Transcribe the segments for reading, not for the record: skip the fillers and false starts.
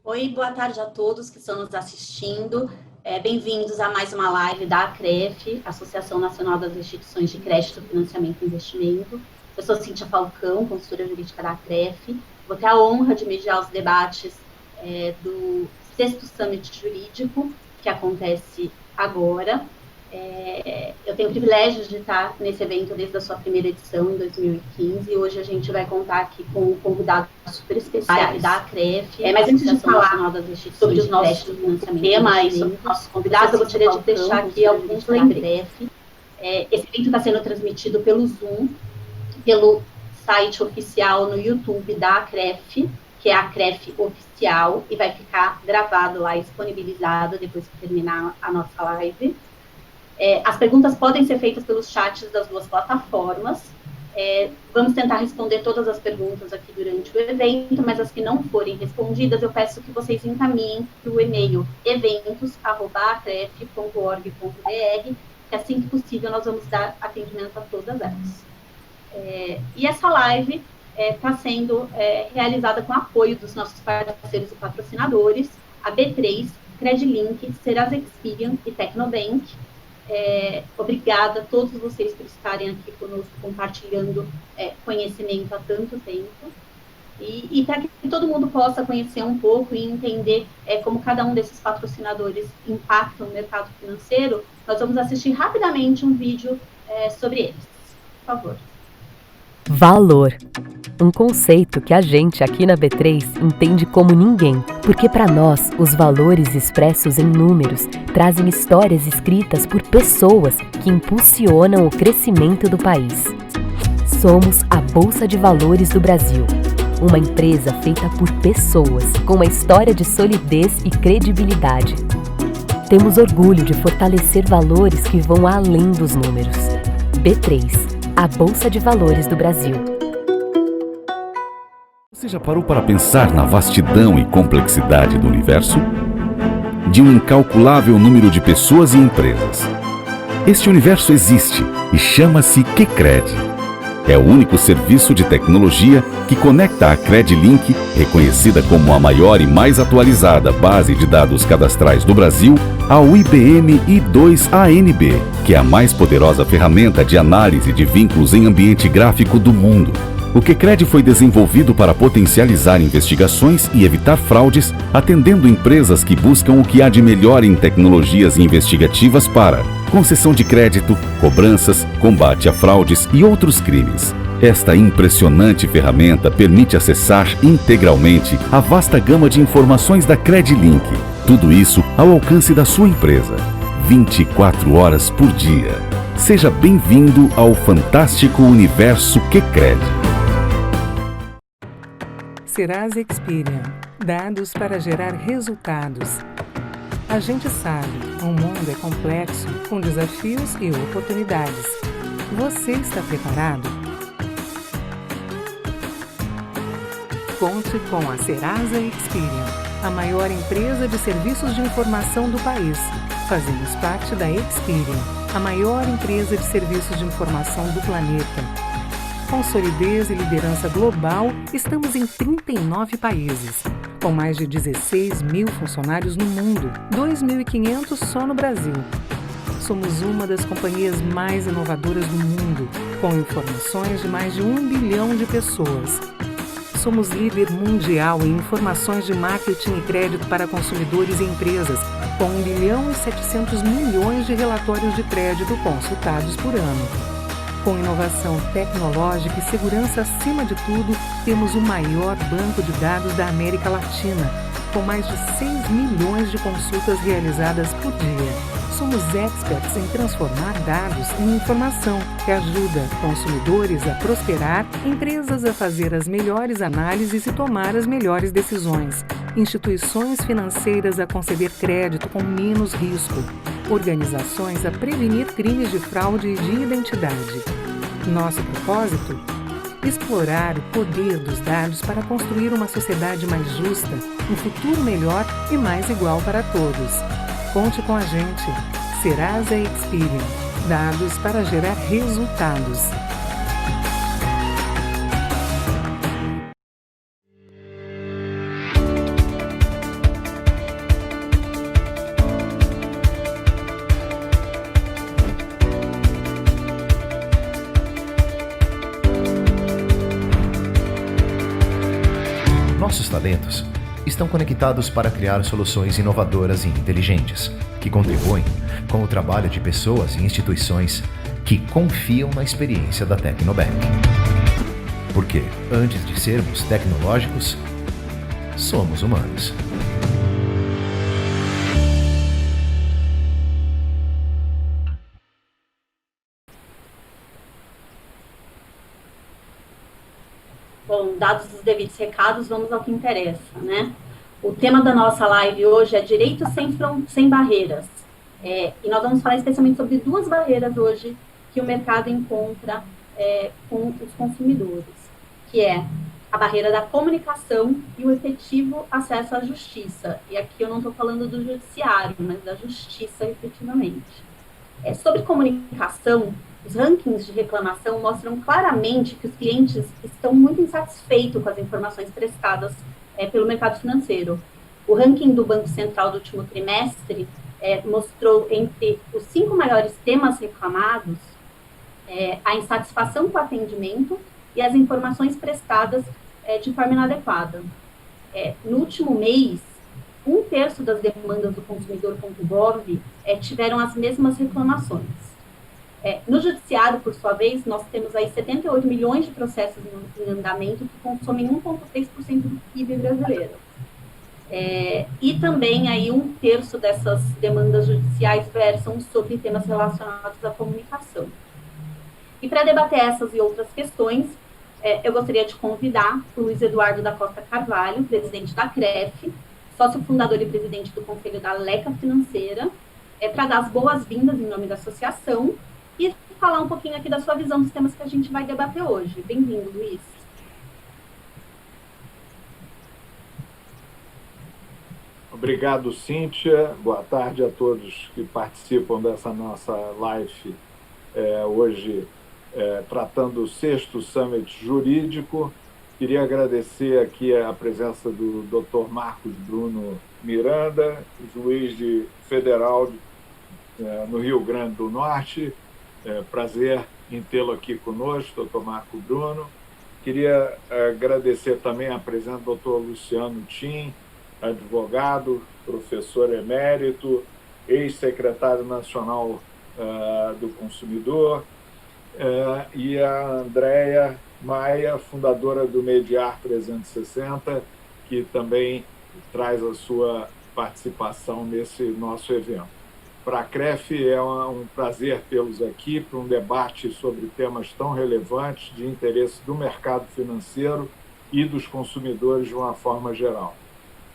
Oi, boa tarde a todos que estão nos assistindo. Bem-vindos a mais uma live da ACREF, Associação Nacional das Instituições de Crédito, Financiamento e Investimento. Eu sou Cíntia Falcão, consultora jurídica da ACREF. Vou ter a honra de mediar os debates do 6º Summit Jurídico, que acontece agora. Eu tenho o privilégio de estar nesse evento desde a sua primeira edição, em 2015, e hoje a gente vai contar aqui com um convidado super especial da ACREF, mas antes de falar sobre os nossos temas e sobre os nossos convidados, eu gostaria de deixar aqui alguns lembretes. Esse evento está sendo transmitido pelo Zoom, pelo site oficial no YouTube da ACREF, que é a ACREF Oficial, e vai ficar gravado lá, disponibilizado depois que terminar a nossa live. As perguntas podem ser feitas pelos chats das duas plataformas. Vamos tentar responder todas as perguntas aqui durante o evento, mas as que não forem respondidas, eu peço que vocês encaminhem para o e-mail eventos@acref.org.br, que assim que possível nós vamos dar atendimento a todas elas. E essa live está sendo realizada com apoio dos nossos parceiros e patrocinadores, a B3, Credilink, Serasa Experian e Tecnobank. Obrigada a todos vocês por estarem aqui conosco compartilhando conhecimento há tanto tempo e para que todo mundo possa conhecer um pouco e entender como cada um desses patrocinadores impacta o mercado financeiro, nós vamos assistir rapidamente um vídeo sobre eles. Por favor. Valor. Um conceito que a gente aqui na B3 entende como ninguém, porque para nós os valores expressos em números trazem histórias escritas por pessoas que impulsionam o crescimento do país. Somos a Bolsa de Valores do Brasil, uma empresa feita por pessoas com uma história de solidez e credibilidade. Temos orgulho de fortalecer valores que vão além dos números. B3, a Bolsa de Valores do Brasil. Você já parou para pensar na vastidão e complexidade do universo? De um incalculável número de pessoas e empresas. Este universo existe e chama-se QCred. É o único serviço de tecnologia que conecta a Credilink, reconhecida como a maior e mais atualizada base de dados cadastrais do Brasil, ao IBM I2ANB, que é a mais poderosa ferramenta de análise de vínculos em ambiente gráfico do mundo. O QCred foi desenvolvido para potencializar investigações e evitar fraudes, atendendo empresas que buscam o que há de melhor em tecnologias investigativas para concessão de crédito, cobranças, combate a fraudes e outros crimes. Esta impressionante ferramenta permite acessar integralmente a vasta gama de informações da Credilink. Tudo isso ao alcance da sua empresa, 24 horas por dia. Seja bem-vindo ao fantástico universo QCred. Serasa Experian. Dados para gerar resultados. A gente sabe, o mundo é complexo, com desafios e oportunidades. Você está preparado? Conte com a Serasa Experian, a maior empresa de serviços de informação do país. Fazemos parte da Experian, a maior empresa de serviços de informação do planeta. Com solidez e liderança global, estamos em 39 países, com mais de 16 mil funcionários no mundo, 2.500 só no Brasil. Somos uma das companhias mais inovadoras do mundo, com informações de mais de 1 bilhão de pessoas. Somos líder mundial em informações de marketing e crédito para consumidores e empresas, com 1 bilhão e 700 milhões de relatórios de crédito consultados por ano. Com inovação tecnológica e segurança acima de tudo, temos o maior banco de dados da América Latina, com mais de 6 milhões de consultas realizadas por dia. Somos experts em transformar dados em informação, que ajuda consumidores a prosperar, empresas a fazer as melhores análises e tomar as melhores decisões, instituições financeiras a conceder crédito com menos risco, organizações a prevenir crimes de fraude e de identidade. Nosso propósito? Explorar o poder dos dados para construir uma sociedade mais justa, um futuro melhor e mais igual para todos. Conte com a gente. Serasa Experian. Dados para gerar resultados. talentos estão conectados para criar soluções inovadoras e inteligentes, que contribuem com o trabalho de pessoas e instituições que confiam na experiência da Tecnobank. Porque, antes de sermos tecnológicos, somos humanos. Bom, dados os devidos recados, vamos ao que interessa, né? O tema da nossa live hoje é Direitos sem Barreiras. E nós vamos falar especialmente sobre duas barreiras hoje que o mercado encontra com os consumidores, que é a barreira da comunicação e o efetivo acesso à justiça. E aqui eu não estou falando do judiciário, mas da justiça, efetivamente. Sobre comunicação, os rankings de reclamação mostram claramente que os clientes estão muito insatisfeitos com as informações prestadas pelo mercado financeiro. O ranking do Banco Central do último trimestre mostrou entre os 5 maiores temas reclamados a insatisfação com o atendimento e as informações prestadas de forma inadequada. No último mês, 1/3 das demandas do consumidor.gov tiveram as mesmas reclamações. No judiciário, por sua vez, nós temos aí 78 milhões de processos em andamento que consomem 1,3% do PIB brasileiro. E também aí 1/3 dessas demandas judiciais versam sobre temas relacionados à comunicação. E para debater essas e outras questões, eu gostaria de convidar o Luiz Eduardo da Costa Carvalho, presidente da CREF, sócio fundador e presidente do Conselho da Leca Financeira, para dar as boas-vindas em nome da associação e falar um pouquinho aqui da sua visão dos temas que a gente vai debater hoje. Bem-vindo, Luiz. Obrigado, Cíntia. Boa tarde a todos que participam dessa nossa live hoje, tratando o 6º Summit Jurídico. Queria agradecer aqui a presença do Dr. Marcos Bruno Miranda, juiz federal no Rio Grande do Norte. Prazer em tê-lo aqui conosco, Dr. Marco Bruno. Queria agradecer também a presença do Dr. Luciano Tim, advogado, professor emérito, ex-secretário nacional do consumidor, e a Andréia Maia, fundadora do Mediar 360, que também traz a sua participação nesse nosso evento. Para a CREF é um prazer tê-los aqui para um debate sobre temas tão relevantes de interesse do mercado financeiro e dos consumidores de uma forma geral.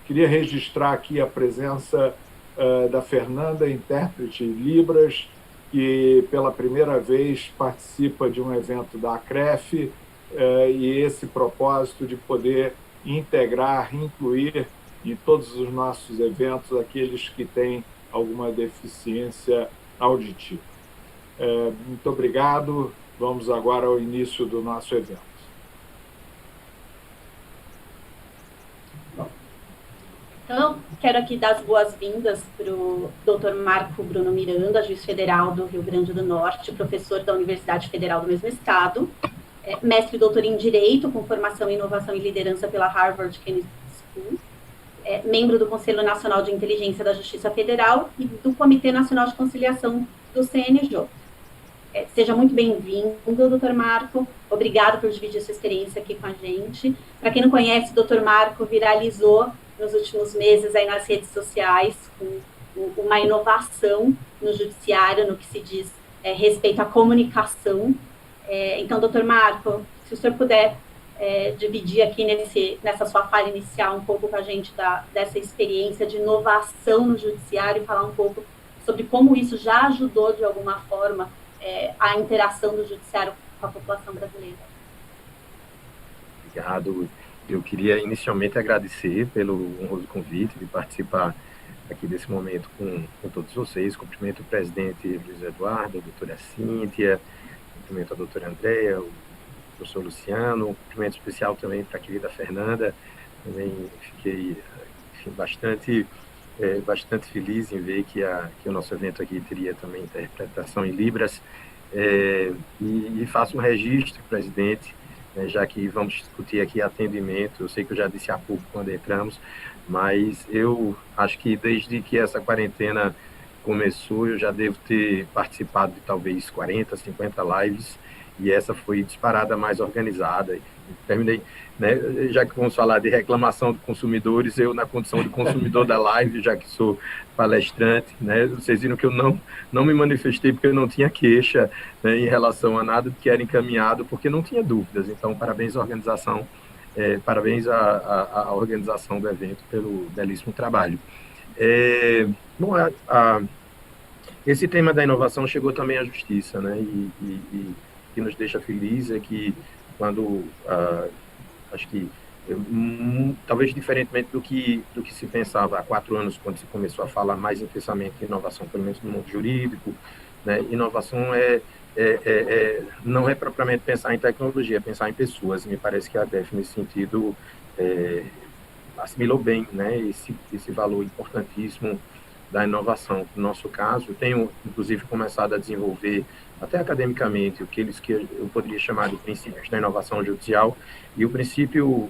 Queria registrar aqui a presença da Fernanda, intérprete Libras, que pela primeira vez participa de um evento da CREF, e esse propósito de poder integrar, incluir em todos os nossos eventos aqueles que têm alguma deficiência auditiva. Muito obrigado. Vamos agora ao início do nosso evento. Então, quero aqui dar as boas-vindas para o Dr. Marco Bruno Miranda, juiz federal do Rio Grande do Norte, professor da Universidade Federal do mesmo estado, mestre e doutor em Direito, com formação em Inovação e Liderança pela Harvard Kennedy School, membro do Conselho Nacional de Inteligência da Justiça Federal e do Comitê Nacional de Conciliação do CNJ. Seja muito bem-vindo, doutor Marco. Obrigado por dividir sua experiência aqui com a gente. Para quem não conhece, o doutor Marco viralizou nos últimos meses aí nas redes sociais com uma inovação no judiciário, no que se diz respeito à comunicação. Então, doutor Marco, se o senhor puder dividir aqui nessa sua fala inicial um pouco com a gente dessa experiência de inovação no judiciário e falar um pouco sobre como isso já ajudou, de alguma forma, a interação do judiciário com a população brasileira. Obrigado. Eu queria inicialmente agradecer pelo honroso convite de participar aqui desse momento com todos vocês. Cumprimento o presidente Luiz Eduardo, a doutora Cíntia, cumprimento a doutora Andréia, o professor Luciano, cumprimento especial também para a querida Fernanda. Também fiquei bastante feliz em ver que o nosso evento aqui teria também interpretação em Libras. E faço um registro, presidente, né, já que vamos discutir aqui atendimento. Eu sei que eu já disse há pouco quando entramos, mas eu acho que desde que essa quarentena começou, eu já devo ter participado de talvez 40, 50 lives, e essa foi disparada mais organizada. Terminei, né, já que vamos falar de reclamação de consumidores, eu na condição de consumidor da live, já que sou palestrante, né, vocês viram que eu não me manifestei porque eu não tinha queixa, né, em relação a nada que era encaminhado, porque não tinha dúvidas. Então, parabéns à organização, parabéns à organização do evento pelo belíssimo trabalho. Bom, esse tema da inovação chegou também à justiça, né? E que nos deixa feliz é que quando, acho que, talvez diferentemente do que se pensava há 4 anos, quando se começou a falar mais intensamente em inovação, pelo menos no mundo jurídico, né? Inovação não é propriamente pensar em tecnologia, é pensar em pessoas. E me parece que a DEF, nesse sentido, assimilou bem, né, esse valor importantíssimo da inovação. No nosso caso, eu tenho, inclusive, começado a desenvolver, até academicamente, aqueles que eu poderia chamar de princípios da inovação judicial, e o princípio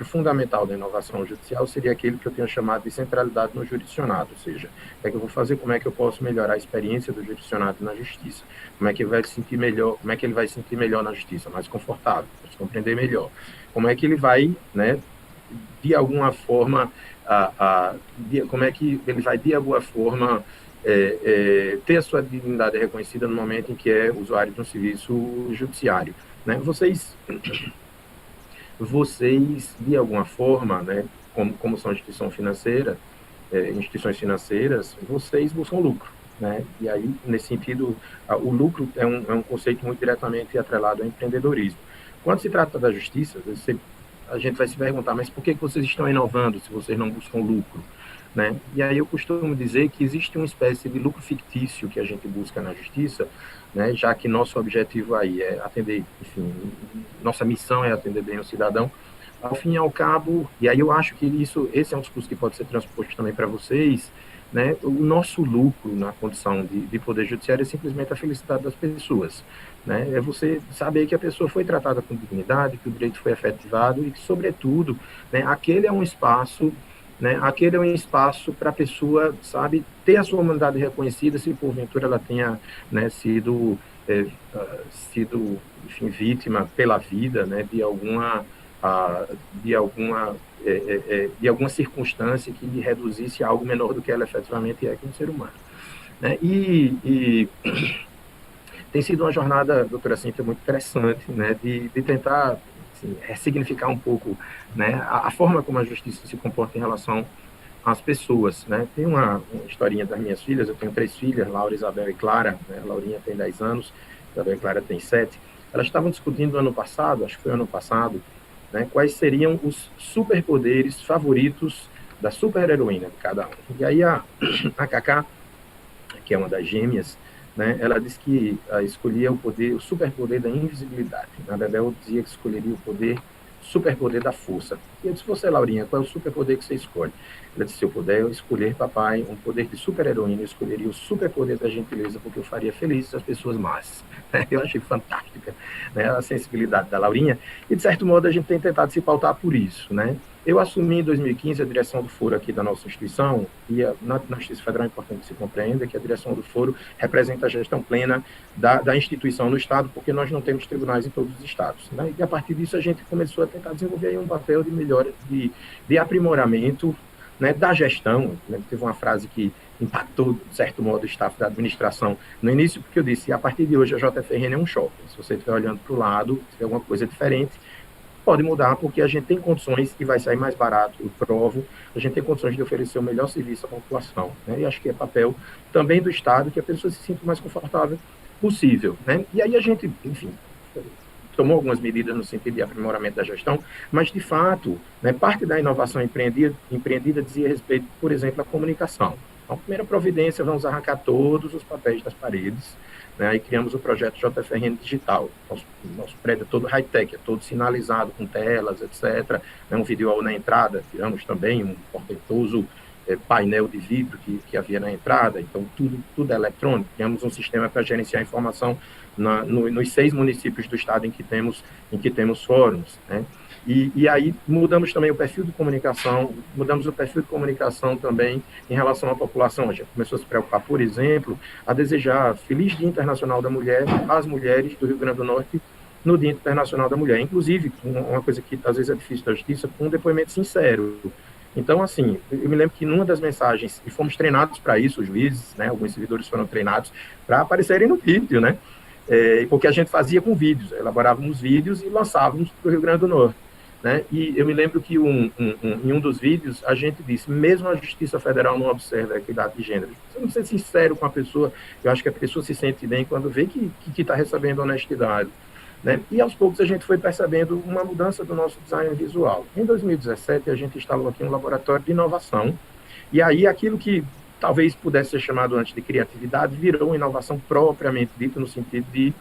fundamental da inovação judicial seria aquele que eu tenho chamado de centralidade no jurisdicionado, ou seja, o que é que eu vou fazer, como é que eu posso melhorar a experiência do jurisdicionado na justiça, como é que ele vai se sentir melhor, como é que ele vai se sentir melhor na justiça, mais confortável, para se compreender melhor, como é que ele vai, né, de alguma forma, como é que ele vai, de alguma forma, ter a sua dignidade reconhecida no momento em que é usuário de um serviço judiciário, né? Vocês, de alguma forma, né, como são instituições financeiras, vocês buscam lucro, né? E aí, nesse sentido, o lucro é um conceito muito diretamente atrelado ao empreendedorismo. Quando se trata da justiça, a gente vai se perguntar, mas por que vocês estão inovando se vocês não buscam lucro, né? E aí eu costumo dizer que existe uma espécie de lucro fictício que a gente busca na justiça, né? Já que nosso objetivo aí é atender, enfim, nossa missão é atender bem o cidadão, ao fim e ao cabo, e aí eu acho que esse é um discurso que pode ser transposto também para vocês, né? O nosso lucro na condição de poder judiciário é simplesmente a felicidade das pessoas, né? É você saber que a pessoa foi tratada com dignidade, que o direito foi efetivado e que, sobretudo, né, aquele é um espaço para a pessoa, sabe, ter a sua humanidade reconhecida, se porventura ela tenha, né, sido, enfim, vítima pela vida, né, de alguma circunstância que lhe reduzisse a algo menor do que ela efetivamente é como ser humano, né? E tem sido uma jornada, doutora Cíntia, muito interessante, né, de tentar, assim, ressignificar um pouco, né, a forma como a justiça se comporta em relação às pessoas, né? Tem uma historinha das minhas filhas, eu tenho 3 filhas, Laura, Isabel e Clara, né? A Laurinha tem 10 anos, Isabel e Clara tem 7. Elas estavam discutindo ano passado, acho que foi ano passado, né, quais seriam os superpoderes favoritos da super-heroína de cada um. E aí a Cacá, que é uma das gêmeas, né, ela disse que escolhia o superpoder da invisibilidade. A Bebel dizia que escolheria o superpoder da força. E eu disse, você, Laurinha, qual é o superpoder que você escolhe? Ela disse, se eu puder escolher, papai, um poder de super-heroína, eu escolheria o superpoder da gentileza, porque eu faria felizes as pessoas más. Eu achei fantástica, né, a sensibilidade da Laurinha, e de certo modo a gente tem tentado se pautar por isso, né? Eu assumi em 2015 a direção do foro aqui da nossa instituição, e na Justiça Federal é importante que se compreenda que a direção do foro representa a gestão plena da instituição no Estado, porque nós não temos tribunais em todos os estados, né? E a partir disso a gente começou a tentar desenvolver aí um papel de melhora, de aprimoramento, né, da gestão, né? Teve uma frase que impactou, de certo modo, o staff da administração no início, porque eu disse, a partir de hoje a JFRN é um shopping. Se você estiver olhando para o lado, se tiver alguma coisa diferente, pode mudar, porque a gente tem condições, e vai sair mais barato, eu provo, a gente tem condições de oferecer o melhor serviço à população, né? E acho que é papel também do Estado que a pessoa se sinta o mais confortável possível, né? E aí a gente, enfim, tomou algumas medidas no sentido de aprimoramento da gestão, mas, de fato, né, parte da inovação empreendida dizia respeito, por exemplo, à comunicação. Então, a primeira providência, vamos arrancar todos os papéis das paredes, né? Aí criamos o projeto JFRN Digital. Nosso prédio é todo high-tech, é todo sinalizado com telas, etc. Um vídeo na entrada, tiramos também um portentoso painel de vidro que havia na entrada, então tudo é eletrônico. Criamos um sistema para gerenciar a informação nos 6 municípios do estado em que temos fóruns, né? E aí mudamos também o perfil de comunicação, também em relação à população. A gente começou a se preocupar, por exemplo, a desejar Feliz Dia Internacional da Mulher às mulheres do Rio Grande do Norte no Dia Internacional da Mulher. Inclusive, uma coisa que às vezes é difícil da justiça, com um depoimento sincero. Então, assim, eu me lembro que numa das mensagens, e fomos treinados para isso, os juízes, né, alguns servidores foram treinados para aparecerem no vídeo, né? Porque a gente fazia com vídeos, elaborávamos vídeos e lançávamos para o Rio Grande do Norte. Né? E eu me lembro que em um dos vídeos a gente disse, mesmo a Justiça Federal não observa a equidade de gênero. Você não ser sincero com a pessoa, eu acho que a pessoa se sente bem quando vê que está recebendo honestidade. Né? E aos poucos a gente foi percebendo uma mudança do nosso design visual. Em 2017 a gente instalou aqui um laboratório de inovação, e aí aquilo que talvez pudesse ser chamado antes de criatividade virou uma inovação propriamente dita, no sentido de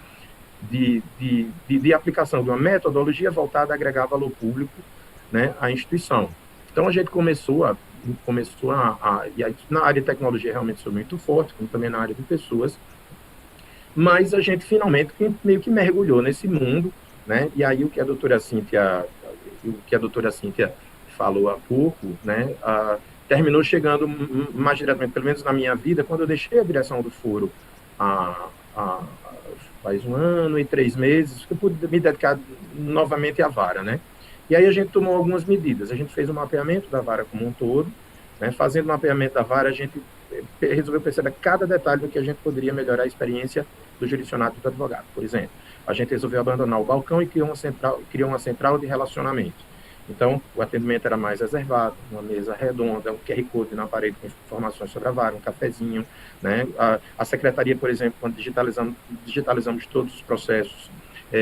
aplicação de uma metodologia voltada a agregar valor público, né, à instituição. Então, a gente começou a e aí, na área de tecnologia realmente sou muito forte, como também na área de pessoas, mas a gente finalmente meio que mergulhou nesse mundo, né, e aí o que a doutora Cíntia falou há pouco, né, terminou chegando mais diretamente, pelo menos na minha vida, quando eu deixei a direção do foro faz 1 ano e 3 meses, que eu pude me dedicar novamente à vara, né? E aí a gente tomou algumas medidas. A gente fez um mapeamento da vara como um todo, né? Fazendo o mapeamento da vara, a gente resolveu perceber cada detalhe do que a gente poderia melhorar a experiência do jurisdicionado do advogado. Por exemplo, a gente resolveu abandonar o balcão e criou uma central de relacionamento. Então, o atendimento era mais reservado, uma mesa redonda, um QR Code na parede com informações sobre a vara, um cafezinho, né? A secretaria, por exemplo, quando digitalizamos todos os processos,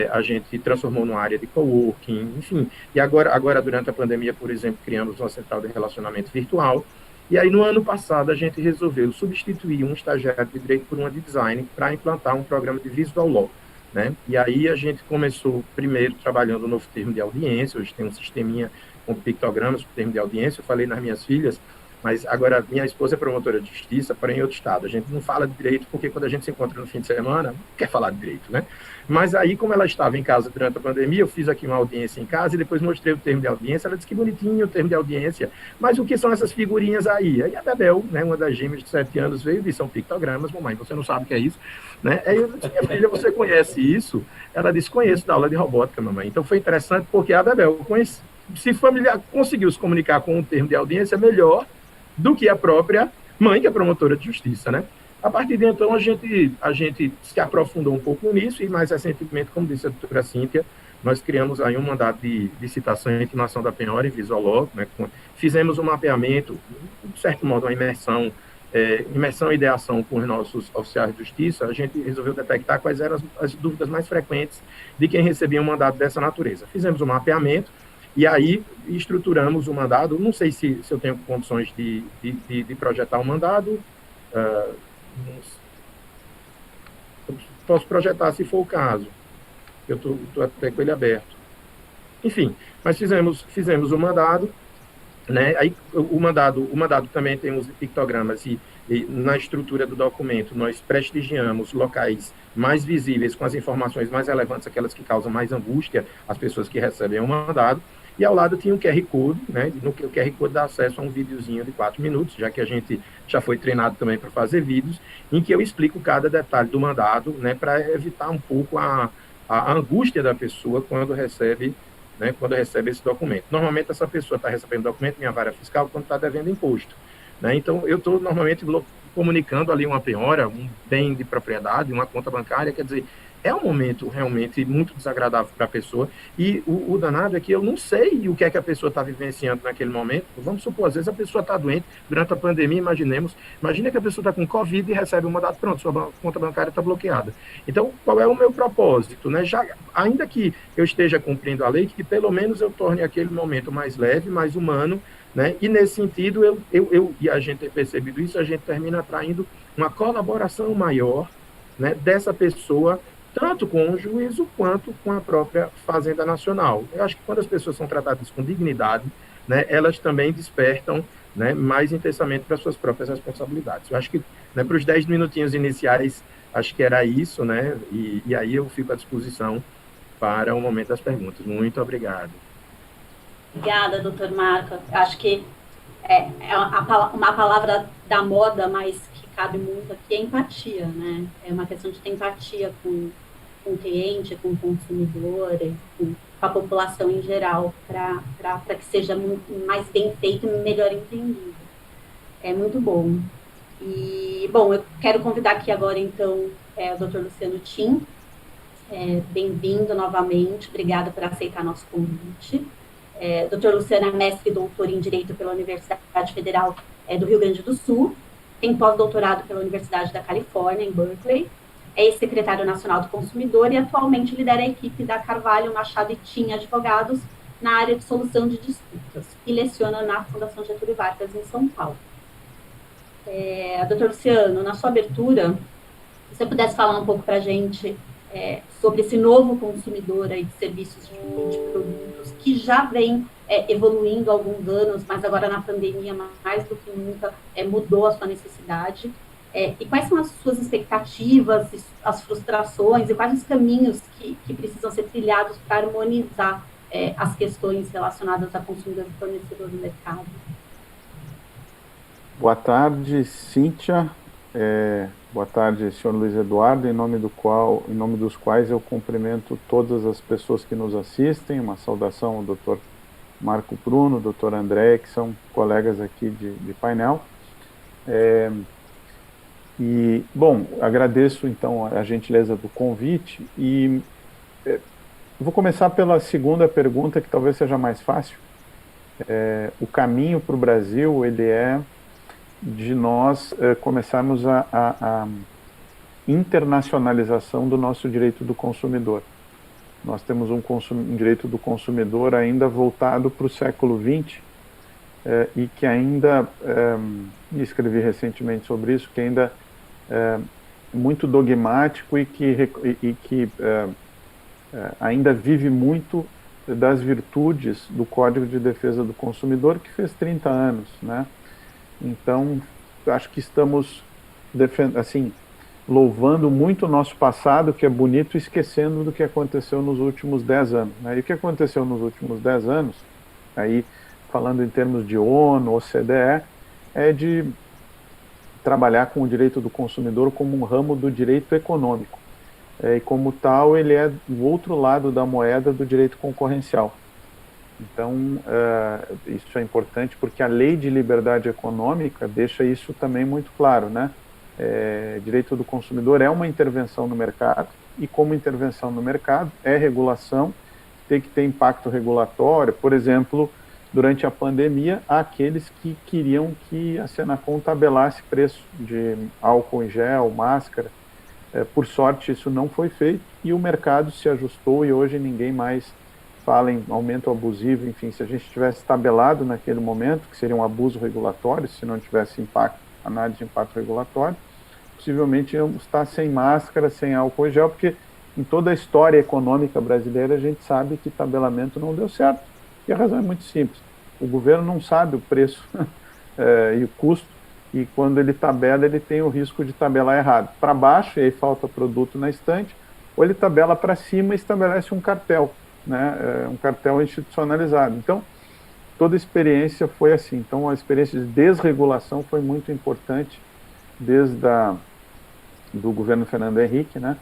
a gente transformou numa área de coworking, enfim. E agora, durante a pandemia, por exemplo, criamos uma central de relacionamento virtual. E aí, no ano passado, a gente resolveu substituir um estagiário de direito por uma de design para implantar um programa de visual law. Né? E aí a gente começou primeiro trabalhando no novo termo de audiência. Hoje tem um sisteminha com pictogramas para o termo de audiência. Eu falei nas minhas filhas, mas agora minha esposa é promotora de justiça, porém em outro estado. A gente não fala de direito porque quando a gente se encontra no fim de semana, não quer falar de direito, né? Mas aí, como ela estava em casa durante a pandemia, eu fiz aqui uma audiência em casa e depois mostrei o termo de audiência. Ela disse que bonitinho o termo de audiência, mas o que são essas figurinhas aí? Aí a Bebel, né, uma das gêmeas de 7 anos, veio e disse, são pictogramas. Mamãe, você não sabe o que é isso? Né? Aí eu disse, minha filha, você conhece isso? Ela disse, conheço da aula de robótica, mamãe. Então foi interessante porque a Bebel conseguiu se comunicar com um termo de audiência melhor do que a própria mãe, que é promotora de justiça, né? A partir de então, a gente se aprofundou um pouco nisso e, mais recentemente, como disse a doutora Cíntia, nós criamos aí um mandado de citação e intimação da penhora em visual law, né? Fizemos um mapeamento, de certo modo, uma imersão e ideação com os nossos oficiais de justiça. A gente resolveu detectar quais eram as dúvidas mais frequentes de quem recebia um mandado dessa natureza. Fizemos um mapeamento e aí estruturamos o mandado. Não sei se eu tenho condições de projetar um mandado. Posso projetar se for o caso. Eu estou até com ele aberto. Enfim, mas fizemos o mandado, né? Aí o mandado também tem os pictogramas e na estrutura do documento nós prestigiamos locais mais visíveis com as informações mais relevantes, aquelas que causam mais angústia às pessoas que recebem o mandado. E ao lado tinha um QR Code, né? No que o QR Code dá acesso a um videozinho de 4 minutos, já que a gente já foi treinado também para fazer vídeos, em que eu explico cada detalhe do mandado, né? Para evitar um pouco a angústia da pessoa quando recebe esse documento. Normalmente essa pessoa está recebendo documento, minha vara fiscal, quando está devendo imposto. Né? Então eu estou normalmente comunicando ali uma penhora, um bem de propriedade, uma conta bancária, quer dizer, é um momento realmente muito desagradável para a pessoa, e o danado é que eu não sei o que é que a pessoa está vivenciando naquele momento. Vamos supor, às vezes a pessoa está doente durante a pandemia, imagina que a pessoa está com Covid e recebe um mandado, pronto, sua conta bancária está bloqueada. Então, qual é o meu propósito? Né? Ainda que eu esteja cumprindo a lei, que pelo menos eu torne aquele momento mais leve, mais humano, né? E nesse sentido, e a gente tem percebido isso, a gente termina atraindo uma colaboração maior, né, dessa pessoa, tanto com o juízo quanto com a própria Fazenda Nacional. Eu acho que quando as pessoas são tratadas com dignidade, né, elas também despertam né, mais intensamente para suas próprias responsabilidades. Eu acho que, né, para os 10 minutinhos iniciais, acho que era isso, né, e aí eu fico à disposição para o momento das perguntas. Muito obrigado. Obrigada, doutor Marco. Acho que uma palavra da moda, mas que cabe muito aqui, é empatia, né? É uma questão de ter empatia com o cliente, com o consumidor, com a população em geral, para que seja mais bem feito e melhor entendido. É muito bom. E, bom, eu quero convidar aqui agora, então, o Dr. Luciano Tim. Bem-vindo novamente, obrigada por aceitar nosso convite. Dr. Luciano é mestre e doutor em Direito pela Universidade Federal do Rio Grande do Sul, tem pós-doutorado pela Universidade da Califórnia, em Berkeley, é ex-secretário nacional do consumidor e atualmente lidera a equipe da Carvalho, Machado e Tim Advogados na área de solução de disputas e leciona na Fundação Getúlio Vargas, em São Paulo. Dr. Luciano, na sua abertura, se você pudesse falar um pouco para a gente sobre esse novo consumidor aí de serviços de produtos que já vem evoluindo há alguns anos, mas agora na pandemia, mais do que nunca, mudou a sua necessidade. E quais são as suas expectativas, as frustrações e quais os caminhos que precisam ser trilhados para harmonizar as questões relacionadas a consumidor e fornecedor no mercado? Boa tarde, Cíntia. Boa tarde, senhor Luiz Eduardo, em nome dos quais eu cumprimento todas as pessoas que nos assistem. Uma saudação ao Dr. Marco Bruno, Dr. André, que são colegas aqui de painel. Bom, agradeço então a gentileza do convite e vou começar pela segunda pergunta, que talvez seja mais fácil. O caminho para o Brasil, ele é de nós começarmos a internacionalização do nosso direito do consumidor. Nós temos um direito do consumidor ainda voltado para o século XX e que ainda, escrevi recentemente sobre isso, que ainda é muito dogmático e que ainda vive muito das virtudes do Código de Defesa do Consumidor, que fez 30 anos, né? Então, acho que estamos louvando muito o nosso passado, que é bonito, esquecendo do que aconteceu nos últimos 10 anos. Né? E o que aconteceu nos últimos 10 anos, aí falando em termos de ONU, OCDE, é de trabalhar com o direito do consumidor como um ramo do direito econômico. E como tal, ele é o outro lado da moeda do direito concorrencial. Então, isso é importante porque a Lei de Liberdade Econômica deixa isso também muito claro, né? Direito do consumidor é uma intervenção no mercado e, como intervenção no mercado, é regulação, tem que ter impacto regulatório. Por exemplo, durante a pandemia, há aqueles que queriam que a Senacom tabelasse preço de álcool em gel, máscara. Por sorte, isso não foi feito e o mercado se ajustou e hoje ninguém mais fala em aumento abusivo. Enfim, se a gente tivesse tabelado naquele momento, que seria um abuso regulatório, se não tivesse análise de impacto regulatório, possivelmente iam estar sem máscara, sem álcool em gel, porque em toda a história econômica brasileira a gente sabe que tabelamento não deu certo. E a razão é muito simples. O governo não sabe o preço e o custo, e quando ele tabela, ele tem o risco de tabelar errado. Para baixo, e aí falta produto na estante, ou ele tabela para cima e estabelece um cartel, né? Um cartel institucionalizado. Então, toda a experiência foi assim. Então, a experiência de desregulação foi muito importante desde do governo Fernando Henrique, né?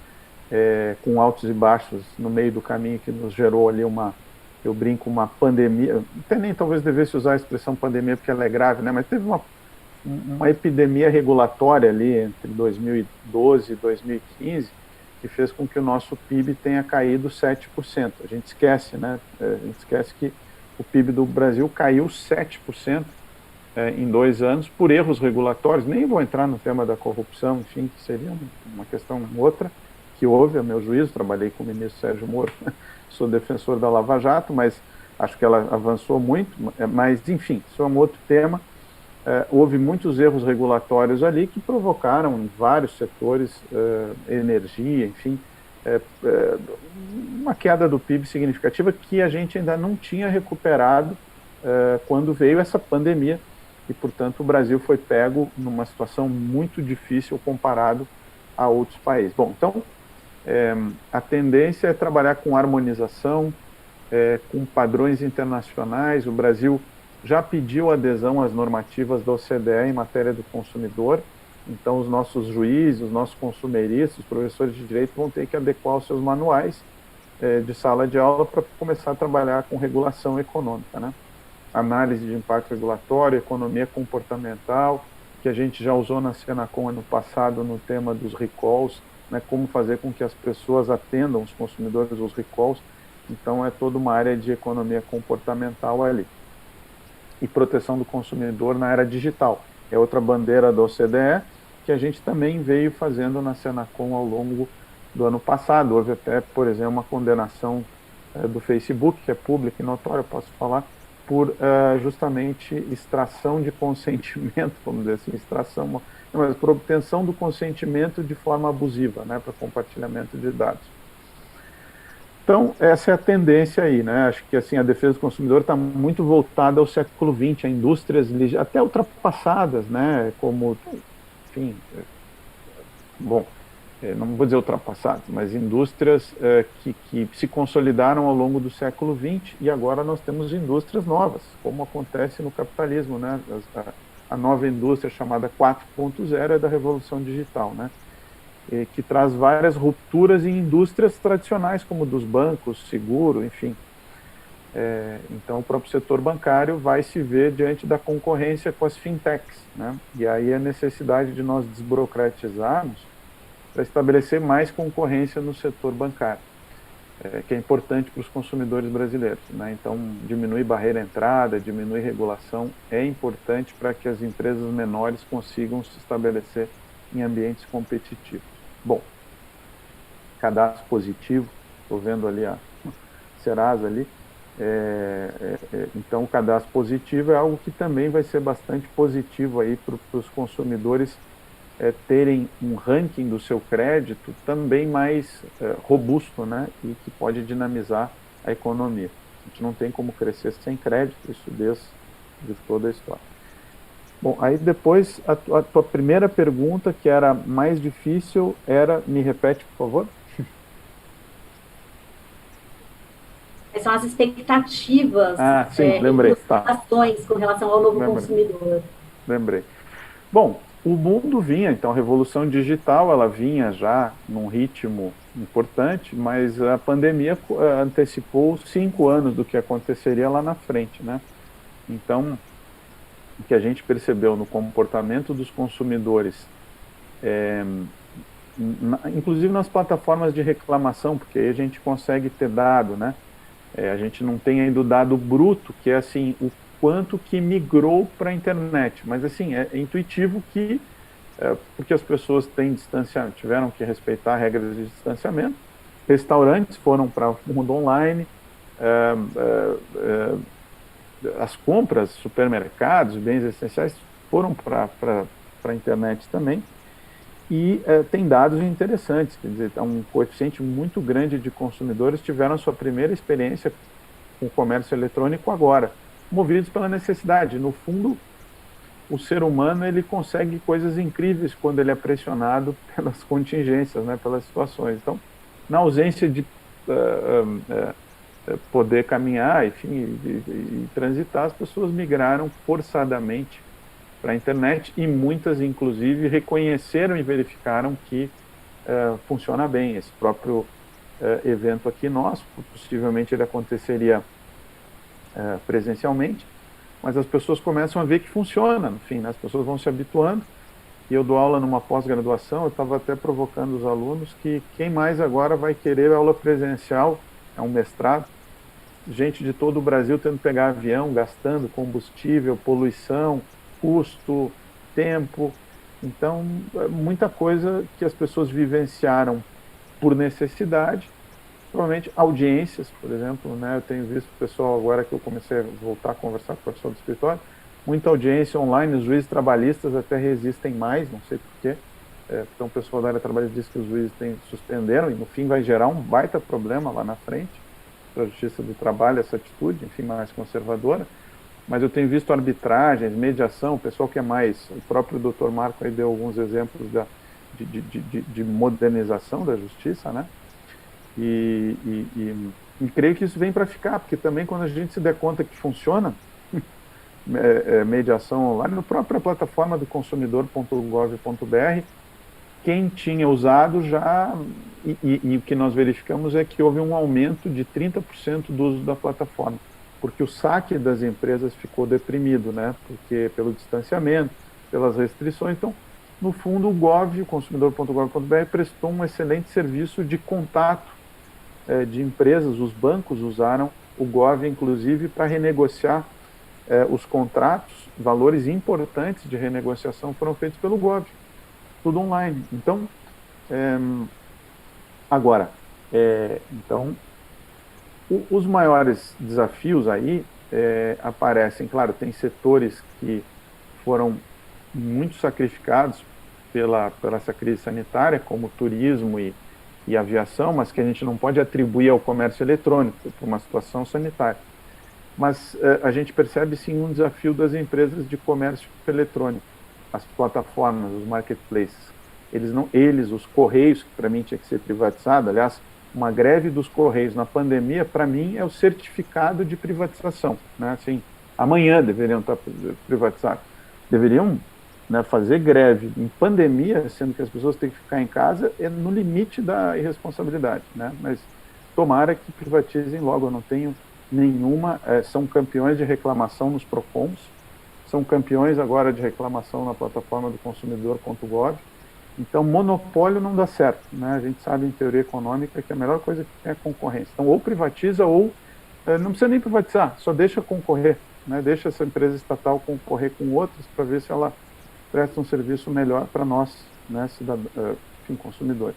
Com altos e baixos no meio do caminho, que nos gerou ali eu brinco, uma pandemia. Até nem talvez devesse usar a expressão pandemia porque ela é grave, né? Mas teve uma epidemia regulatória ali entre 2012 e 2015 que fez com que o nosso PIB tenha caído 7%. A gente esquece, né? A gente esquece que o PIB do Brasil caiu 7% em 2 anos por erros regulatórios. Nem vou entrar no tema da corrupção, enfim, que seria uma questão outra, que houve, a meu juízo. Trabalhei com o ministro Sérgio Moro, sou defensor da Lava Jato, mas acho que ela avançou muito. Mas, enfim, isso é um outro tema. Houve muitos erros regulatórios ali que provocaram em vários setores, energia, enfim, uma queda do PIB significativa que a gente ainda não tinha recuperado quando veio essa pandemia e, portanto, o Brasil foi pego numa situação muito difícil comparado a outros países. Bom, então, a tendência é trabalhar com harmonização, com padrões internacionais. O Brasil já pediu adesão às normativas da OCDE em matéria do consumidor, então os nossos juízes, os nossos consumeristas, os professores de direito vão ter que adequar os seus manuais de sala de aula para começar a trabalhar com regulação econômica, né? Análise de impacto regulatório, economia comportamental, que a gente já usou na Senacom ano passado no tema dos recalls, né, como fazer com que as pessoas atendam, os consumidores, os recalls. Então é toda uma área de economia comportamental ali. E proteção do consumidor na era digital. É outra bandeira da OCDE, que a gente também veio fazendo na Senacom ao longo do ano passado. Houve até, por exemplo, uma condenação do Facebook, que é pública e notória, eu posso falar, por justamente extração de consentimento, vamos dizer assim, mas por obtenção do consentimento de forma abusiva, né, para compartilhamento de dados. Então, essa é a tendência aí, né? Acho que assim, a defesa do consumidor está muito voltada ao século XX, a indústrias até ultrapassadas, né? Como, enfim, bom, não vou dizer ultrapassadas, mas indústrias que se consolidaram ao longo do século XX, e agora nós temos indústrias novas, como acontece no capitalismo, né? A nova indústria chamada 4.0 é da revolução digital, né? Que traz várias rupturas em indústrias tradicionais, como dos bancos, seguro, enfim. Então, o próprio setor bancário vai se ver diante da concorrência com as fintechs, né? E aí a necessidade de nós desburocratizarmos para estabelecer mais concorrência no setor bancário, que é importante para os consumidores brasileiros, né? Então, diminuir barreira à entrada, diminuir regulação é importante para que as empresas menores consigam se estabelecer em ambientes competitivos. Bom, cadastro positivo, estou vendo ali a Serasa ali, então o cadastro positivo é algo que também vai ser bastante positivo aí para os consumidores terem um ranking do seu crédito também mais robusto, né, e que pode dinamizar a economia. A gente não tem como crescer sem crédito, isso desde toda a história. Bom, aí depois, a tua primeira pergunta, que era mais difícil, me repete, por favor? Quais são as expectativas lembrei, com relação ao novo consumidor? Lembrei. Bom, o mundo vinha, então, a revolução digital, ela vinha já num ritmo importante, mas a pandemia antecipou 5 anos do que aconteceria lá na frente, né? Então, o que a gente percebeu no comportamento dos consumidores, inclusive nas plataformas de reclamação, porque aí a gente consegue ter dado, né? A gente não tem ainda o dado bruto, que é assim, o quanto que migrou para a internet, mas assim, é intuitivo que, porque as pessoas tiveram que respeitar regras de distanciamento, restaurantes foram para o mundo online, as compras, supermercados, bens essenciais foram para a internet também, e tem dados interessantes, quer dizer, um coeficiente muito grande de consumidores tiveram a sua primeira experiência com o comércio eletrônico agora, movidos pela necessidade. No fundo, o ser humano ele consegue coisas incríveis quando ele é pressionado pelas contingências, né, pelas situações. Então, na ausência de poder caminhar, enfim, e transitar, as pessoas migraram forçadamente para a internet, e muitas, inclusive, reconheceram e verificaram que funciona bem. Esse próprio evento aqui nosso, possivelmente ele aconteceria presencialmente, mas as pessoas começam a ver que funciona, no fim, né? As pessoas vão se habituando, e eu dou aula numa pós-graduação, eu estava até provocando os alunos que quem mais agora vai querer aula presencial, é um mestrado, gente de todo o Brasil tendo que pegar avião, gastando combustível, poluição, custo, tempo. Então, muita coisa que as pessoas vivenciaram por necessidade, provavelmente audiências, por exemplo, né? Eu tenho visto o pessoal, agora que eu comecei a voltar a conversar com o pessoal do escritório, muita audiência online, os juízes trabalhistas até resistem mais, não sei porquê, então o pessoal da área trabalhista diz que os juízes suspenderam, e no fim vai gerar um baita problema lá na frente, para a Justiça do Trabalho, essa atitude, enfim, mais conservadora, mas eu tenho visto arbitragens, mediação, o pessoal que é mais, o próprio Dr. Marco aí deu alguns exemplos de modernização da justiça, né? E creio que isso vem para ficar, porque também quando a gente se der conta que funciona, mediação online, na própria plataforma do consumidor.gov.br, quem tinha usado já, e o que nós verificamos é que houve um aumento de 30% do uso da plataforma, porque o saque das empresas ficou deprimido, né? Porque pelo distanciamento, pelas restrições. Então, no fundo, o consumidor.gov.br prestou um excelente serviço de contato de empresas. Os bancos usaram o Gov, inclusive, para renegociar os contratos. Valores importantes de renegociação foram feitos pelo Gov, tudo online. Então, agora, então, os maiores desafios aí aparecem, claro, tem setores que foram muito sacrificados pela essa crise sanitária, como turismo e aviação, mas que a gente não pode atribuir ao comércio eletrônico por uma situação sanitária. Mas a gente percebe sim um desafio das empresas de comércio eletrônico, as plataformas, os marketplaces. Os Correios, que para mim tinha que ser privatizado, aliás, uma greve dos Correios na pandemia, para mim, é o certificado de privatização, né? Assim, amanhã deveriam estar privatizados. Deveriam, né, fazer greve em pandemia, sendo que as pessoas têm que ficar em casa, é no limite da irresponsabilidade, né? Mas tomara que privatizem logo. Eu não tenho nenhuma, são campeões de reclamação nos PROCONs, são campeões agora de reclamação na plataforma do consumidor.gov. Então, monopólio não dá certo, né? A gente sabe em teoria econômica que a melhor coisa que tem é a concorrência. Então, ou privatiza ou não precisa nem privatizar, só deixa concorrer, né? Deixa essa empresa estatal concorrer com outras para ver se ela presta um serviço melhor para nós, né, consumidores.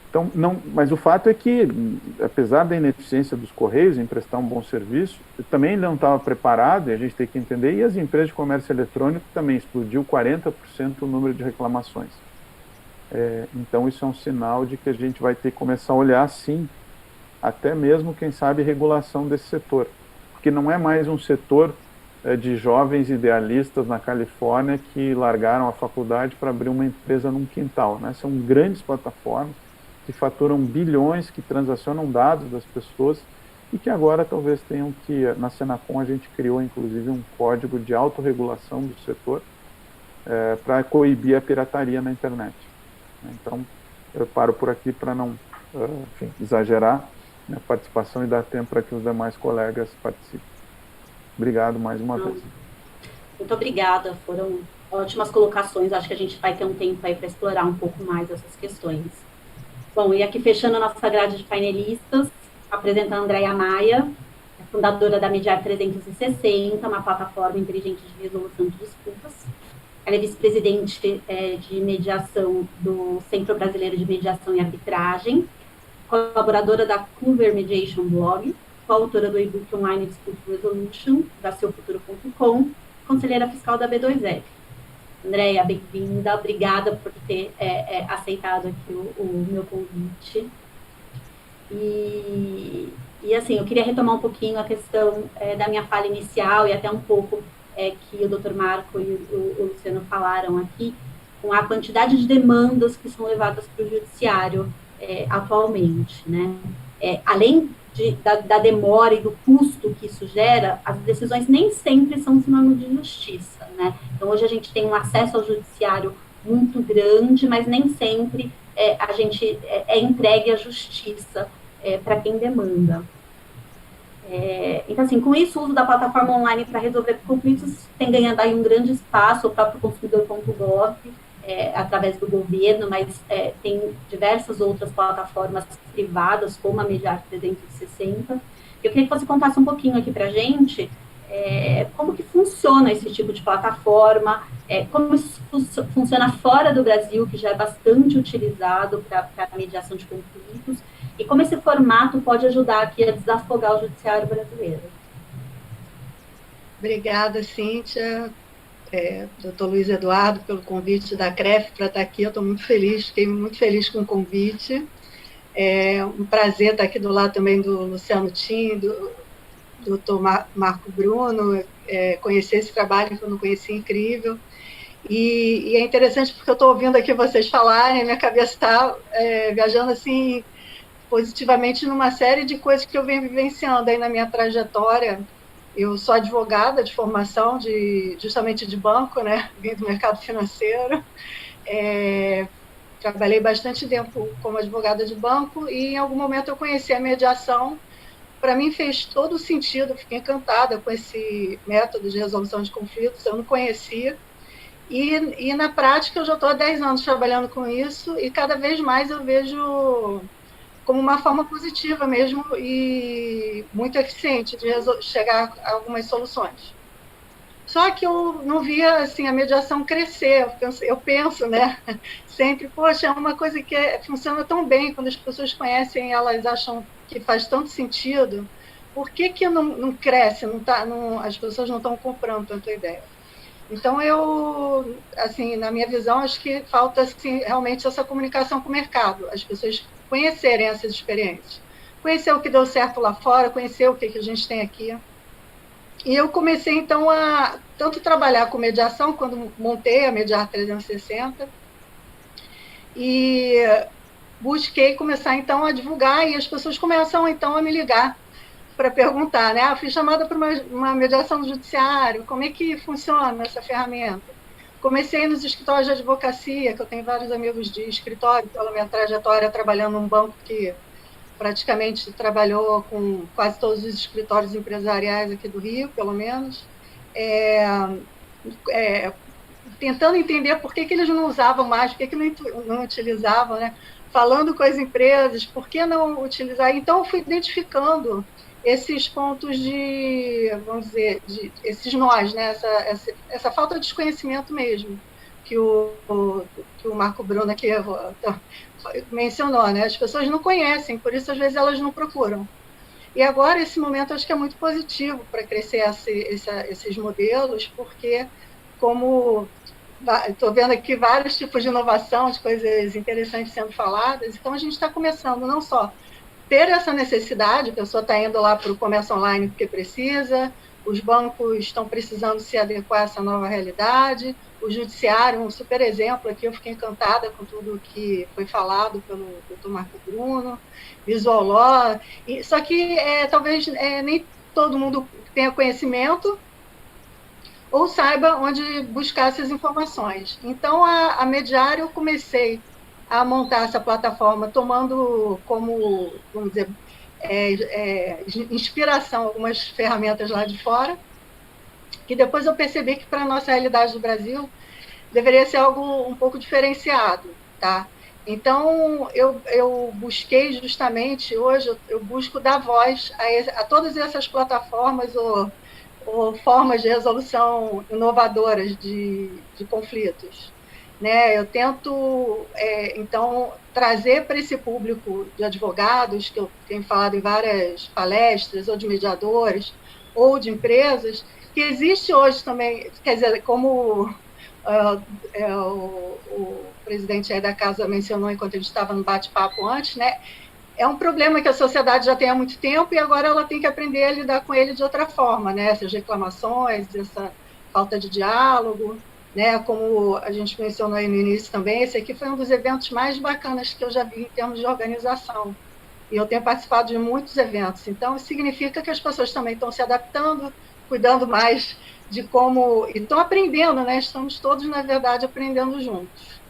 Então, mas o fato é que, apesar da ineficiência dos Correios em prestar um bom serviço, também não estava preparado, e a gente tem que entender, e as empresas de comércio eletrônico também explodiu 40% o número de reclamações. Então, isso é um sinal de que a gente vai ter que começar a olhar, sim, até mesmo, quem sabe, regulação desse setor. Porque não é mais um setor de jovens idealistas na Califórnia que largaram a faculdade para abrir uma empresa num quintal, né? São grandes plataformas que faturam bilhões, que transacionam dados das pessoas e que agora talvez tenham que, na Senacom a gente criou inclusive um código de autorregulação do setor para coibir a pirataria na internet. Então, eu paro por aqui para não exagerar a participação e dar tempo para que os demais colegas participem. Obrigado mais uma vez. Muito obrigada, foram ótimas colocações. Acho que a gente vai ter um tempo aí para explorar um pouco mais essas questões. Bom, e aqui fechando a nossa grade de painelistas, apresenta a Andréia Maia, fundadora da Mediar 360, uma plataforma inteligente de resolução de disputas. Ela é vice-presidente de mediação do Centro Brasileiro de Mediação e Arbitragem, colaboradora da Clover Mediation Blog, coautora do e-book online Dispute Resolution, da seufuturo.com, conselheira fiscal da B2F. Andréia, bem-vinda, obrigada por ter aceitado aqui o meu convite. E assim, eu queria retomar um pouquinho a questão da minha fala inicial e até um pouco que o Dr. Marco e o Luciano falaram aqui, com a quantidade de demandas que são levadas para o judiciário atualmente, né? Além da demora e do custo que isso gera, as decisões nem sempre são sinônimo de justiça, né? Então, hoje a gente tem um acesso ao judiciário muito grande, mas nem sempre a gente entregue à justiça para quem demanda. Então, assim, com isso, o uso da plataforma online para resolver conflitos tem ganhado aí um grande espaço, o próprio consumidor.gov, através do governo, mas tem diversas outras plataformas privadas, como a Mediar 360. Eu queria que você contasse um pouquinho aqui para a gente como que funciona esse tipo de plataforma, como isso funciona fora do Brasil, que já é bastante utilizado para a mediação de conflitos, e como esse formato pode ajudar aqui a desafogar o judiciário brasileiro. Obrigada, Cíntia. Dr. Luiz Eduardo, pelo convite da CREF para estar aqui. Eu estou muito feliz, fiquei muito feliz com o convite. É um prazer estar aqui do lado também do Luciano Tim, Dr. Marco Bruno, conhecer esse trabalho que eu não conhecia, incrível. E é interessante porque eu estou ouvindo aqui vocês falarem, minha cabeça está viajando assim positivamente numa série de coisas que eu venho vivenciando aí na minha trajetória. Eu sou advogada de formação, justamente de banco, né? Vim do mercado financeiro. Trabalhei bastante tempo como advogada de banco e em algum momento eu conheci a mediação. Para mim fez todo sentido, fiquei encantada com esse método de resolução de conflitos, eu não conhecia. E na prática eu já estou há 10 anos trabalhando com isso e cada vez mais eu vejo como uma forma positiva mesmo e muito eficiente de chegar a algumas soluções. Só que eu não via assim, a mediação crescer, eu penso, né, sempre, poxa, é uma coisa que funciona tão bem, quando as pessoas conhecem, elas acham que faz tanto sentido, por que não cresce, as pessoas não estão comprando tanto a ideia? Então, eu, assim, na minha visão, acho que falta assim, realmente essa comunicação com o mercado, as pessoas conhecerem essas experiências, conhecer o que deu certo lá fora, conhecer o que a gente tem aqui. E eu comecei, então, a tanto trabalhar com mediação, quando montei a Mediar 360, e busquei começar, então, a divulgar, e as pessoas começam, então, a me ligar para perguntar, né? Fui chamada para uma mediação no judiciário, como é que funciona essa ferramenta? Comecei nos escritórios de advocacia, que eu tenho vários amigos de escritório, pela minha trajetória trabalhando num banco que praticamente trabalhou com quase todos os escritórios empresariais aqui do Rio, pelo menos, tentando entender por que eles não usavam mais, por que não utilizavam, né? Falando com as empresas, por que não utilizar? Então, eu fui identificando esses pontos vamos dizer, esses nós, né? essa falta de desconhecimento mesmo, que o Marco Bruno aqui mencionou, né? As pessoas não conhecem, por isso às vezes elas não procuram. E agora esse momento acho que é muito positivo para crescer esses modelos, porque como estou vendo aqui vários tipos de inovação, de coisas interessantes sendo faladas, então a gente está começando não só ter essa necessidade, a pessoa está indo lá para o comércio online porque precisa, os bancos estão precisando se adequar a essa nova realidade, o judiciário, um super exemplo aqui, eu fiquei encantada com tudo que foi falado pelo Dr. Marco Bruno, Visual Law, só que talvez nem todo mundo tenha conhecimento ou saiba onde buscar essas informações. Então, a Mediar, eu comecei a montar essa plataforma, tomando como, vamos dizer, inspiração algumas ferramentas lá de fora, que depois eu percebi que para a nossa realidade do Brasil deveria ser algo um pouco diferenciado, tá? Então, eu busquei justamente, hoje eu busco dar voz a todas essas plataformas ou formas de resolução inovadoras de conflitos. Né? Eu tento, então, trazer para esse público de advogados, que eu tenho falado em várias palestras, ou de mediadores, ou de empresas, que existe hoje também, quer dizer, como o presidente aí da casa mencionou enquanto a gente estava no bate-papo antes, né? É um problema que a sociedade já tem há muito tempo e agora ela tem que aprender a lidar com ele de outra forma, né? Essas reclamações, essa falta de diálogo, né? Como a gente mencionou aí no início também, esse aqui foi um dos eventos mais bacanas que eu já vi em termos de organização. E eu tenho participado de muitos eventos, então significa que as pessoas também estão se adaptando, cuidando mais de como... E estão aprendendo, né? Estamos todos, na verdade, aprendendo juntos.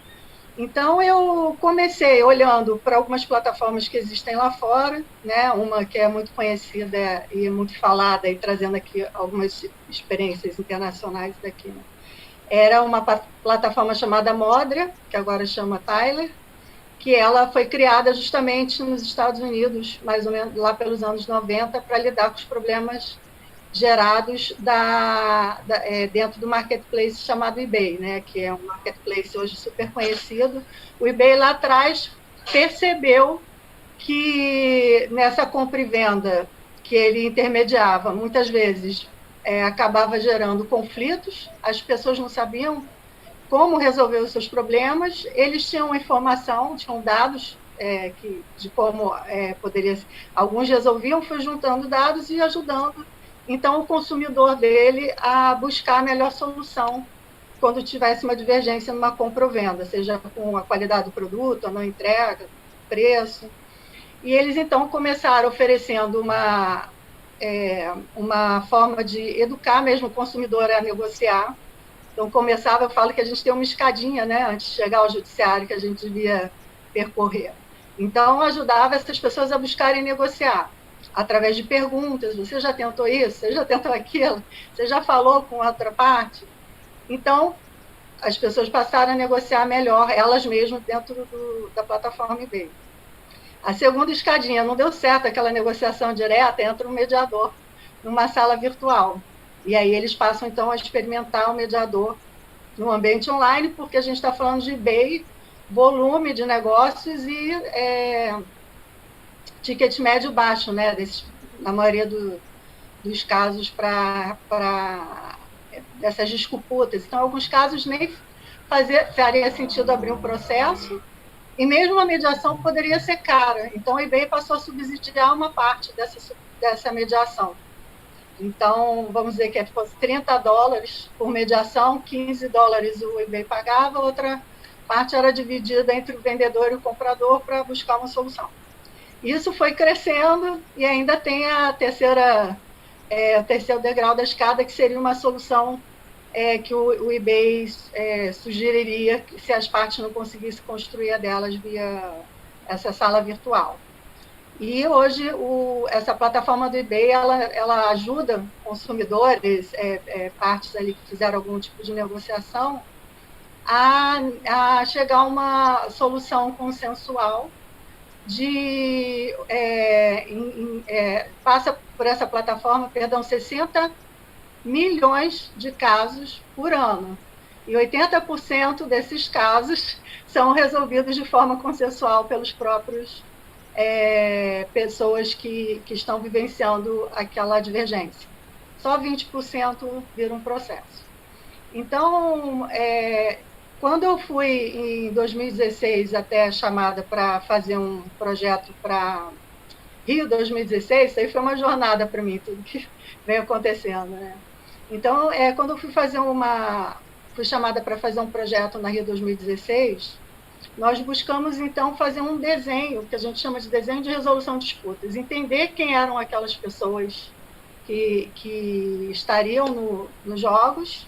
Então, eu comecei olhando para algumas plataformas que existem lá fora, né? Uma que é muito conhecida e muito falada, e trazendo aqui algumas experiências internacionais daqui, né? Era uma plataforma chamada Modria, que agora chama Tyler, que ela foi criada justamente nos Estados Unidos, mais ou menos lá pelos anos 90, para lidar com os problemas gerados dentro do marketplace chamado eBay, né, que é um marketplace hoje super conhecido. O eBay lá atrás percebeu que nessa compra e venda que ele intermediava, muitas vezes acabava gerando conflitos, as pessoas não sabiam como resolver os seus problemas, eles tinham informação, tinham dados de como poderia... Alguns resolviam, foi juntando dados e ajudando então o consumidor dele a buscar a melhor solução quando tivesse uma divergência numa compra ou venda, seja com a qualidade do produto, a não entrega, preço. E eles, então, começaram oferecendo uma forma de educar mesmo o consumidor a negociar. Então, eu falo que a gente tem uma escadinha, né, antes de chegar ao judiciário, que a gente devia percorrer. Então, ajudava essas pessoas a buscarem negociar, através de perguntas: você já tentou isso? Você já tentou aquilo? Você já falou com outra parte? Então, as pessoas passaram a negociar melhor, elas mesmas, dentro da plataforma eBay. A segunda escadinha, não deu certo aquela negociação direta, entra um mediador numa sala virtual. E aí eles passam, então, a experimentar o mediador no ambiente online, porque a gente está falando de eBay, volume de negócios e ticket médio baixo, né, na maioria dos casos para dessas disputas. Então, em alguns casos, nem faria sentido abrir um processo, e mesmo a mediação poderia ser cara. Então, o eBay passou a subsidiar uma parte dessa mediação. Então, vamos dizer que fosse $30 por mediação, $15 o eBay pagava, outra parte era dividida entre o vendedor e o comprador para buscar uma solução. Isso foi crescendo e ainda tem o terceiro degrau da escada, que seria uma solução que o eBay sugeriria se as partes não conseguissem construir a delas via essa sala virtual. E hoje essa plataforma do eBay ela ajuda consumidores, partes ali que fizeram algum tipo de negociação, a chegar a uma solução consensual passa por essa plataforma, 60 milhões de casos por ano. E 80% desses casos são resolvidos de forma consensual pelos próprios pessoas que estão vivenciando aquela divergência. Só 20% viram processo. Então, quando eu fui, em 2016, até chamada para fazer um projeto para Rio 2016, isso aí foi uma jornada para mim, tudo que vem acontecendo, né? Então, quando eu fui chamada para fazer um projeto na Rio 2016, nós buscamos, então, fazer um desenho, que a gente chama de desenho de resolução de disputas, entender quem eram aquelas pessoas que estariam nos jogos.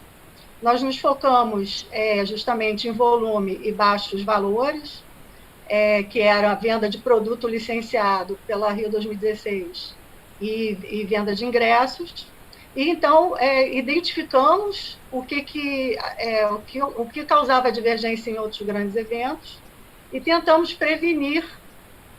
Nós nos focamos justamente em volume e baixos valores, que era a venda de produto licenciado pela Rio 2016 e venda de ingressos. E, então, identificamos o que causava divergência em outros grandes eventos e tentamos prevenir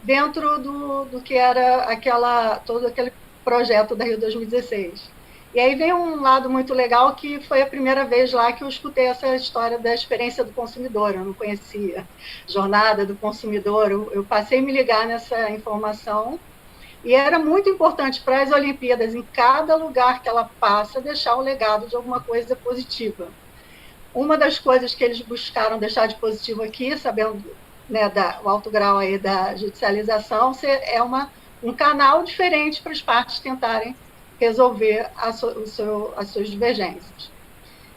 dentro do que era todo aquele projeto da Rio 2016. E aí vem um lado muito legal, que foi a primeira vez lá que eu escutei essa história da experiência do consumidor. Eu não conhecia jornada do consumidor, eu passei a me ligar nessa informação. E era muito importante para as Olimpíadas, em cada lugar que ela passa, deixar o legado de alguma coisa positiva. Uma das coisas que eles buscaram deixar de positivo aqui, sabendo, né, o alto grau aí da judicialização, é um canal diferente para as partes tentarem resolver as suas divergências.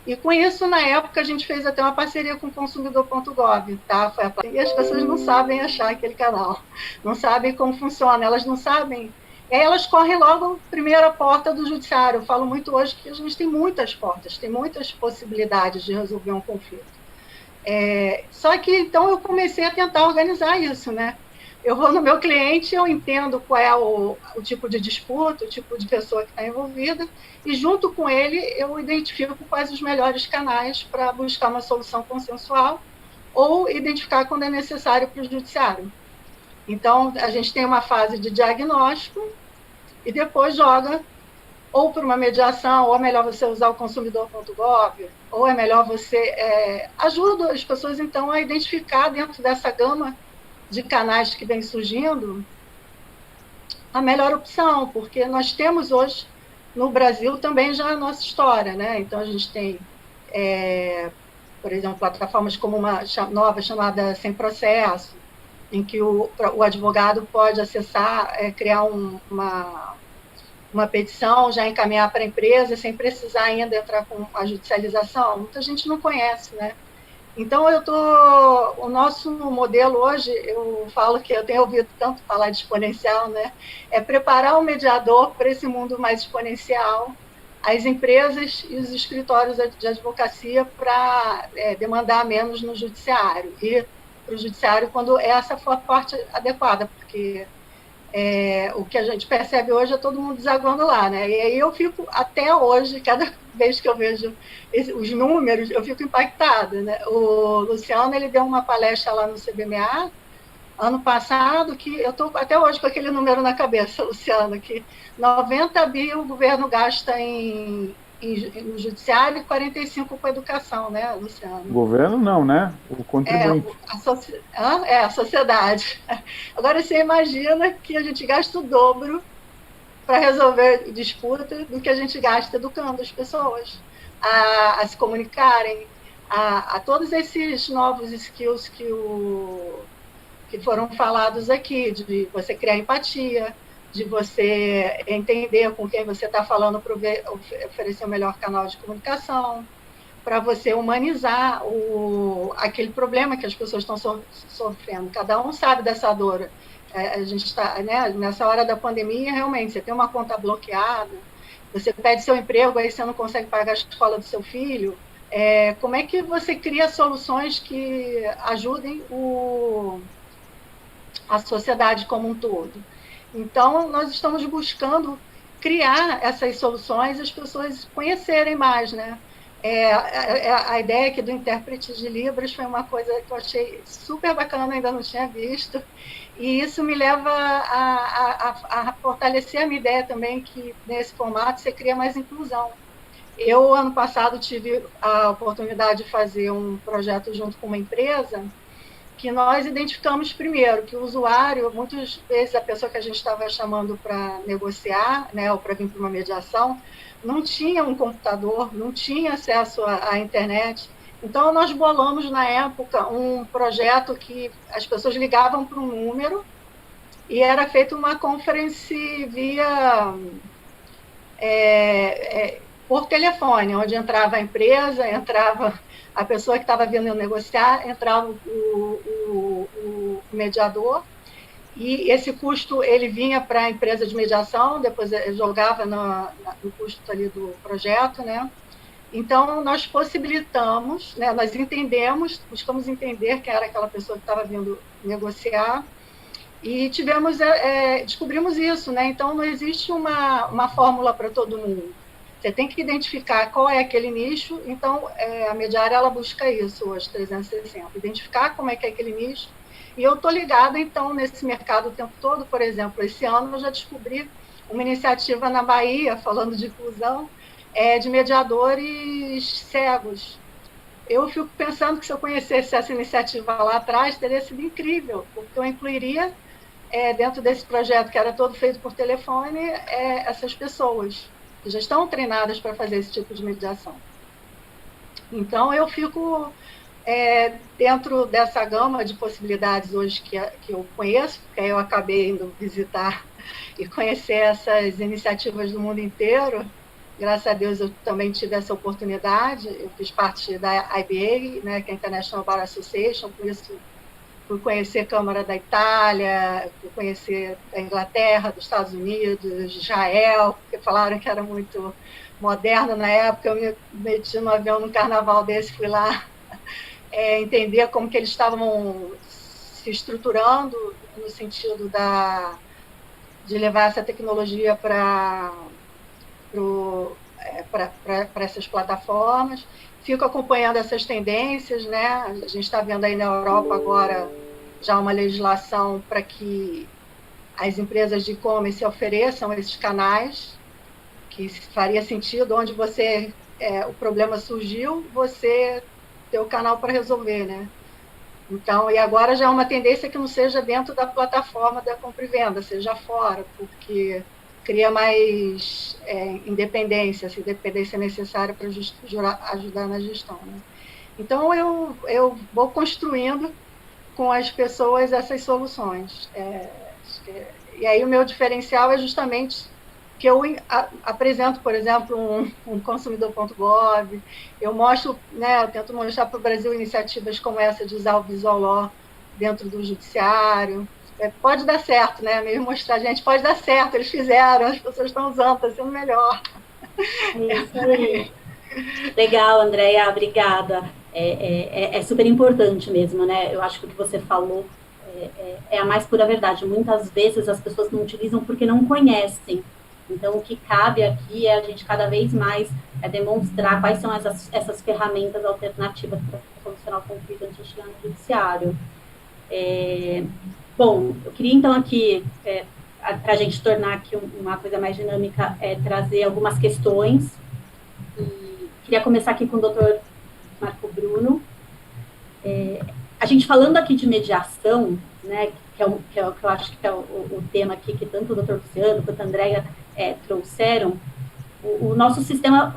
E com isso, na época, a gente fez até uma parceria com o consumidor.gov, tá? E as pessoas não sabem achar aquele canal, não sabem como funciona, elas não sabem. E aí elas correm logo primeira porta do judiciário. Eu falo muito hoje que a gente tem muitas portas, tem muitas possibilidades de resolver um conflito. Só que, então, eu comecei a tentar organizar isso, né? Eu vou no meu cliente, eu entendo qual é o tipo de disputa, o tipo de pessoa que está envolvida, e junto com ele eu identifico quais os melhores canais para buscar uma solução consensual ou identificar quando é necessário para o judiciário. Então, a gente tem uma fase de diagnóstico e depois joga ou por uma mediação, ou é melhor você usar o consumidor.gov, ou é melhor você... ajuda as pessoas, então, a identificar dentro dessa gama de canais que vem surgindo a melhor opção, porque nós temos hoje no Brasil também já a nossa história, né? Então a gente tem, por exemplo, plataformas como uma nova chamada Sem Processo, em que o advogado pode acessar, criar uma petição, já encaminhar para a empresa, sem precisar ainda entrar com a judicialização? Muita gente não conhece, né? Então, o nosso modelo hoje, eu falo que eu tenho ouvido tanto falar de exponencial, né? É preparar o mediador para esse mundo mais exponencial, as empresas e os escritórios de advocacia para demandar menos no judiciário, e para o judiciário quando essa for a parte adequada, porque o que a gente percebe hoje é todo mundo desaguando lá, né? E aí eu fico, até hoje, cada vez que eu vejo os números, eu fico impactada, né? O Luciano, ele deu uma palestra lá no CBMA, ano passado, que eu estou até hoje com aquele número na cabeça, Luciano, que 90 bi o governo gasta no judiciário e 45 com a educação, né, Luciano? O governo não, né? O contribuinte. A sociedade. Agora, você imagina que a gente gasta o dobro para resolver disputa do que a gente gasta educando as pessoas a se comunicarem, a todos esses novos skills que foram falados aqui, de você criar empatia, de você entender com quem você está falando para oferecer o melhor canal de comunicação, para você humanizar aquele problema que as pessoas estão sofrendo. Cada um sabe dessa dor. A gente está, né, nessa hora da pandemia, realmente, você tem uma conta bloqueada, você pede seu emprego, aí você não consegue pagar a escola do seu filho. Como é que você cria soluções que ajudem a sociedade como um todo? Então, nós estamos buscando criar essas soluções e as pessoas conhecerem mais, né? A ideia aqui do intérprete de Libras foi uma coisa que eu achei super bacana, ainda não tinha visto, e isso me leva a fortalecer a minha ideia também que, nesse formato, você cria mais inclusão. Eu, ano passado, tive a oportunidade de fazer um projeto junto com uma empresa que nós identificamos primeiro que o usuário, muitas vezes a pessoa que a gente estava chamando para negociar, né, ou para vir para uma mediação, não tinha um computador, não tinha acesso à internet. Então, nós bolamos, na época, um projeto que as pessoas ligavam para um número e era feita uma conference via por telefone, onde entrava a empresa, entrava a pessoa que estava vindo negociar, entrava o mediador, e esse custo ele vinha para a empresa de mediação, depois jogava no custo ali do projeto, né? Então, nós possibilitamos, né, nós buscamos entender quem era aquela pessoa que estava vindo negociar, e descobrimos isso, né? Então, não existe uma fórmula para todo mundo. Você tem que identificar qual é aquele nicho, então a Mediara ela busca isso hoje, 360, identificar como é que é aquele nicho, e eu estou ligada então nesse mercado o tempo todo. Por exemplo, esse ano eu já descobri uma iniciativa na Bahia, falando de inclusão, de mediadores cegos. Eu fico pensando que se eu conhecesse essa iniciativa lá atrás, teria sido incrível, porque eu incluiria dentro desse projeto que era todo feito por telefone, essas pessoas que já estão treinadas para fazer esse tipo de mediação. Então, eu fico dentro dessa gama de possibilidades hoje que eu conheço, porque eu acabei indo visitar e conhecer essas iniciativas do mundo inteiro. Graças a Deus, eu também tive essa oportunidade. Eu fiz parte da IBA, né, que é a International Bar Association, por isso fui conhecer a Câmara da Itália, fui conhecer a Inglaterra, dos Estados Unidos, Israel, porque falaram que era muito moderno na época. Eu me meti no avião num carnaval desse, fui lá entender como que eles estavam se estruturando no sentido de levar essa tecnologia para essas plataformas. Fico acompanhando essas tendências, né? A gente está vendo aí na Europa agora já uma legislação para que as empresas de e-commerce ofereçam esses canais, que faria sentido, onde o problema surgiu, você ter o canal para resolver, né? Então, e agora já é uma tendência que não seja dentro da plataforma da compra e venda, seja fora, porque cria mais independência, essa independência necessária para ajudar na gestão, né? Então, eu vou construindo com as pessoas essas soluções. E aí o meu diferencial é justamente que eu apresento, por exemplo, um consumidor.gov, eu mostro, né, eu tento mostrar para o Brasil iniciativas como essa de usar o Visual Law dentro do judiciário. Pode dar certo, né? Mesmo mostrar, gente, pode dar certo, eles fizeram, as pessoas estão usando, está sendo melhor. Isso aí. Legal, Andréia, obrigada. É super importante mesmo, né? Eu acho que o que você falou é a mais pura verdade. Muitas vezes as pessoas não utilizam porque não conhecem. Então, o que cabe aqui é a gente cada vez mais demonstrar quais são essas ferramentas alternativas para solucionar o conflito antes de chegar no judiciário. Bom, eu queria então aqui, para a gente tornar aqui uma coisa mais dinâmica, trazer algumas questões. E queria começar aqui com o doutor Marco Bruno. A gente falando aqui de mediação, né, que eu acho que é o tema aqui que tanto o doutor Luciano quanto a Andréia trouxeram, o nosso sistema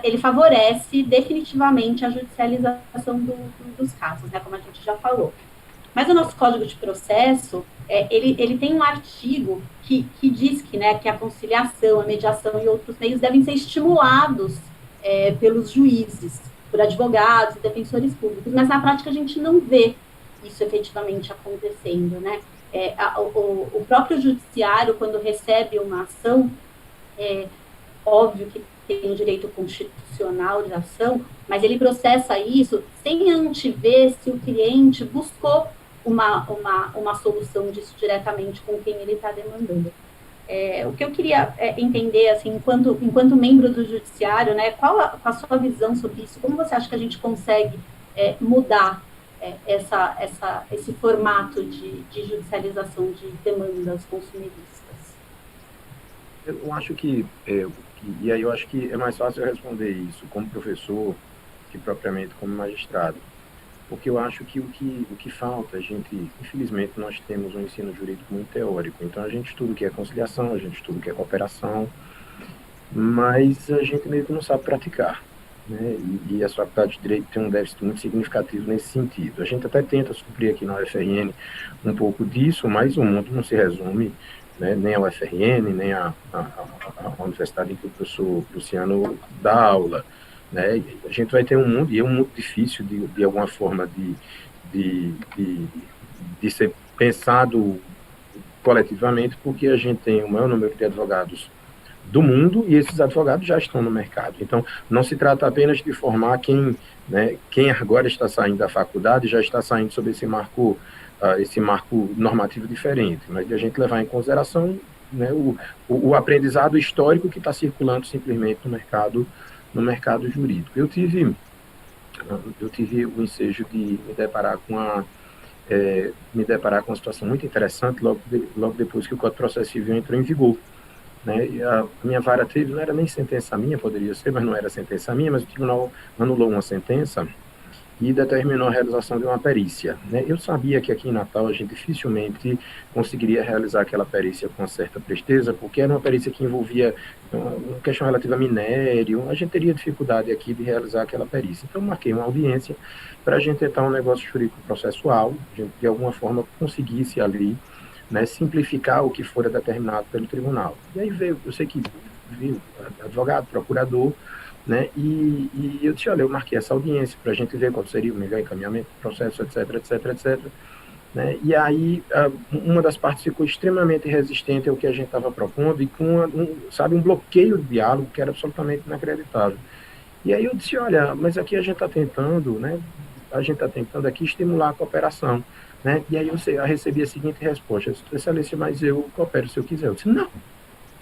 ele favorece definitivamente a judicialização dos casos, né, como a gente já falou. Mas o nosso Código de Processo, ele tem um artigo que diz que a conciliação, a mediação e outros meios devem ser estimulados pelos juízes, por advogados e defensores públicos, mas na prática a gente não vê isso efetivamente acontecendo, né? O próprio judiciário, quando recebe uma ação, óbvio que tem o direito constitucional de ação, mas ele processa isso sem antever se o cliente buscou uma solução disso diretamente com quem ele está demandando. O que eu queria entender, assim, enquanto membro do judiciário, né, qual a sua visão sobre isso? Como você acha que a gente consegue mudar esse formato de judicialização de demandas consumeristas? Eu acho que, e aí eu acho que é mais fácil eu responder isso como professor que propriamente como magistrado. Porque eu acho que o que falta, infelizmente, nós temos um ensino jurídico muito teórico. Então, a gente estuda o que é conciliação, a gente estuda o que é cooperação, mas a gente meio que não sabe praticar, né? E a Faculdade de Direito tem um déficit muito significativo nesse sentido. A gente até tenta suprir aqui na UFRN um pouco disso, mas o mundo não se resume, né, nem a UFRN, nem a universidade em que o professor Luciano dá aula. Né? A gente vai ter um mundo, e é um mundo difícil de alguma forma de ser pensado coletivamente, porque a gente tem o maior número de advogados do mundo e esses advogados já estão no mercado. Então, não se trata apenas de formar quem agora está saindo da faculdade já está saindo sob esse marco normativo diferente, mas de a gente levar em consideração, né, o aprendizado histórico que está circulando simplesmente no mercado jurídico. Eu tive o ensejo de me deparar com uma situação muito interessante logo depois que o Código de Processo Civil entrou em vigor. Né? E a minha vara não era nem sentença minha, poderia ser, mas não era sentença minha, mas o tribunal anulou uma sentença e determinou a realização de uma perícia. Né? Eu sabia que aqui em Natal a gente dificilmente conseguiria realizar aquela perícia com certa presteza, porque era uma perícia que envolvia uma questão relativa a minério, a gente teria dificuldade aqui de realizar aquela perícia. Então, marquei uma audiência para a gente tentar um negócio jurídico processual, a gente de alguma forma conseguisse ali, né, simplificar o que fora determinado pelo tribunal. E aí eu sei que veio advogado, procurador, né, e eu disse, olha, eu marquei essa audiência para a gente ver qual seria o melhor encaminhamento do processo, etc. Né, e aí uma das partes ficou extremamente resistente ao que a gente estava propondo e com um bloqueio de diálogo que era absolutamente inacreditável. E aí eu disse, olha, mas aqui a gente está tentando, né, aqui estimular a cooperação. Né, e aí eu recebi a seguinte resposta, eu disse, excelência, mas eu coopero se eu quiser. Eu disse, não,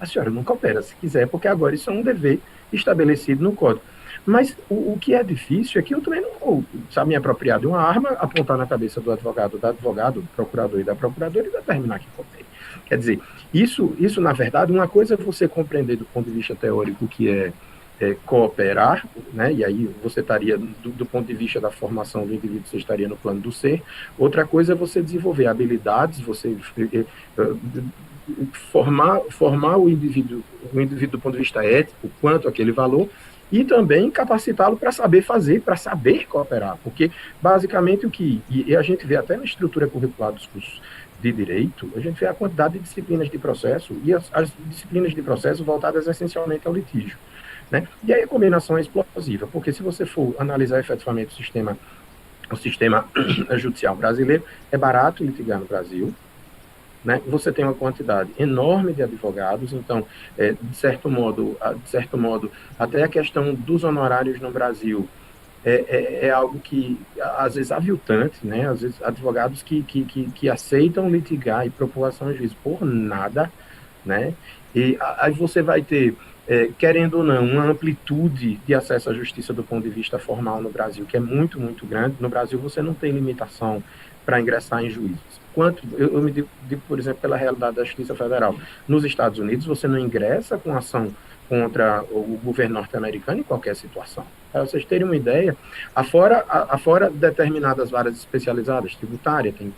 a senhora não coopera se quiser, porque agora isso é um dever estabelecido no Código. Mas o que é difícil é que eu também não vou, me apropriar de uma arma, apontar na cabeça do advogado, do procurador e da procuradora e determinar que coopere. Quer dizer, isso, na verdade, uma coisa é você compreender do ponto de vista teórico que é cooperar, né? E aí você estaria, do ponto de vista da formação do indivíduo, você estaria no plano do ser. Outra coisa é você desenvolver habilidades, você formar o indivíduo do ponto de vista ético, quanto aquele valor, e também capacitá-lo para saber fazer, para saber cooperar, porque basicamente e a gente vê até na estrutura curricular dos cursos de direito, a gente vê a quantidade de disciplinas de processo e as disciplinas de processo voltadas essencialmente ao litígio, né? E aí a combinação é explosiva, porque se você for analisar efetivamente o sistema judicial brasileiro, é barato litigar no Brasil, né? Você tem uma quantidade enorme de advogados, então, de certo modo, até a questão dos honorários no Brasil é algo que, às vezes, aviltante, né? Às vezes, advogados que aceitam litigar e propor ação ao juiz por nada, né? E aí você vai ter, querendo ou não, uma amplitude de acesso à justiça do ponto de vista formal no Brasil, que é muito, muito grande. No Brasil, você não tem limitação para ingressar em juízos. Eu me digo, por exemplo, pela realidade da Justiça Federal. Nos Estados Unidos, você não ingressa com ação contra o governo norte-americano em qualquer situação. Para vocês terem uma ideia, afora determinadas varas especializadas, tributária, tem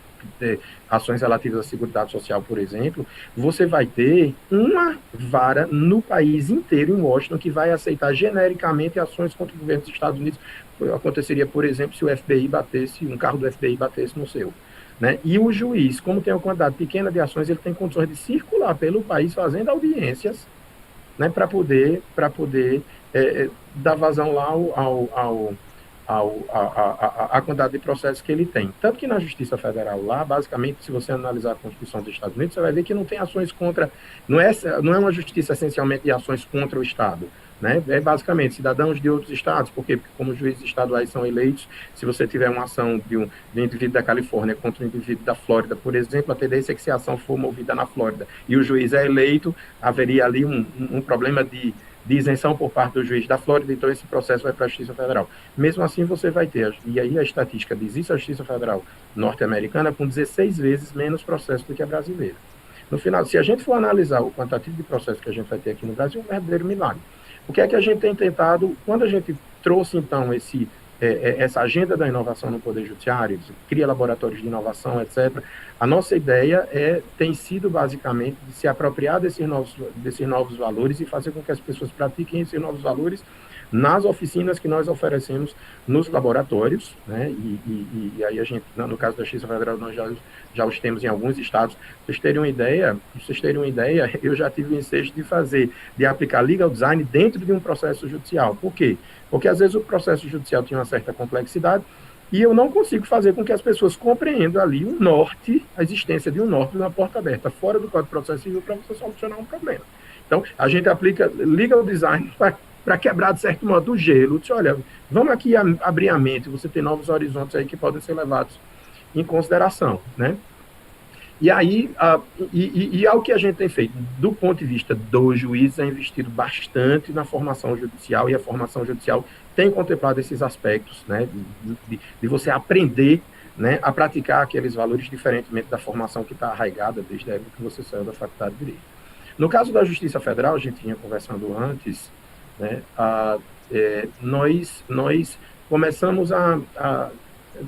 ações relativas à Seguridade Social, por exemplo, você vai ter uma vara no país inteiro, em Washington, que vai aceitar genericamente ações contra o governo dos Estados Unidos. Aconteceria, por exemplo, se o FBI batesse, um carro do FBI batesse no seu, né? E o juiz, como tem uma quantidade pequena de ações, ele tem condições de circular pelo país fazendo audiências, né, para poder dar vazão lá a quantidade de processos que ele tem. Tanto que na Justiça Federal lá, basicamente, se você analisar a Constituição dos Estados Unidos, você vai ver que não tem ações contra, não é uma justiça essencialmente de ações contra o Estado, né? É basicamente cidadãos de outros estados. Por quê? Porque como juízes estaduais são eleitos, se você tiver uma ação de um indivíduo da Califórnia contra um indivíduo da Flórida, por exemplo, a tendência é que se a ação for movida na Flórida e o juiz é eleito, haveria ali um problema de isenção por parte do juiz da Flórida, então esse processo vai para a Justiça Federal. Mesmo assim, você vai ter, e aí a estatística diz isso, a Justiça Federal norte-americana com 16 vezes menos processo do que a brasileira. No final, se a gente for analisar o quantitativo de processo que a gente vai ter aqui no Brasil, é um verdadeiro milagre. O que é que a gente tem tentado, quando a gente trouxe, então, essa agenda da inovação no Poder Judiciário, cria laboratórios de inovação, etc., a nossa ideia tem sido, basicamente, de se apropriar desses novos valores e fazer com que as pessoas pratiquem esses novos valores nas oficinas que nós oferecemos nos laboratórios, né? E aí a gente, no caso da Justiça Federal, nós já os temos em alguns estados. Para vocês terem uma ideia, eu já tive o ensejo de aplicar legal design dentro de um processo judicial. Por quê? Porque às vezes o processo judicial tinha uma certa complexidade e eu não consigo fazer com que as pessoas compreendam ali o norte, a existência de um norte de uma porta aberta fora do Código de Processo Civil para você solucionar um problema. Então, a gente aplica legal design para quebrar, de certo modo, o gelo. Diz, olha, vamos aqui abrir a mente, você tem novos horizontes aí que podem ser levados em consideração, né? E aí, ao que a gente tem feito, do ponto de vista do juiz, é investido bastante na formação judicial, e a formação judicial tem contemplado esses aspectos, né, de você aprender, né, a praticar aqueles valores, diferentemente da formação que está arraigada desde a época que você saiu da Faculdade de Direito. No caso da Justiça Federal, a gente vinha conversando antes, né, nós começamos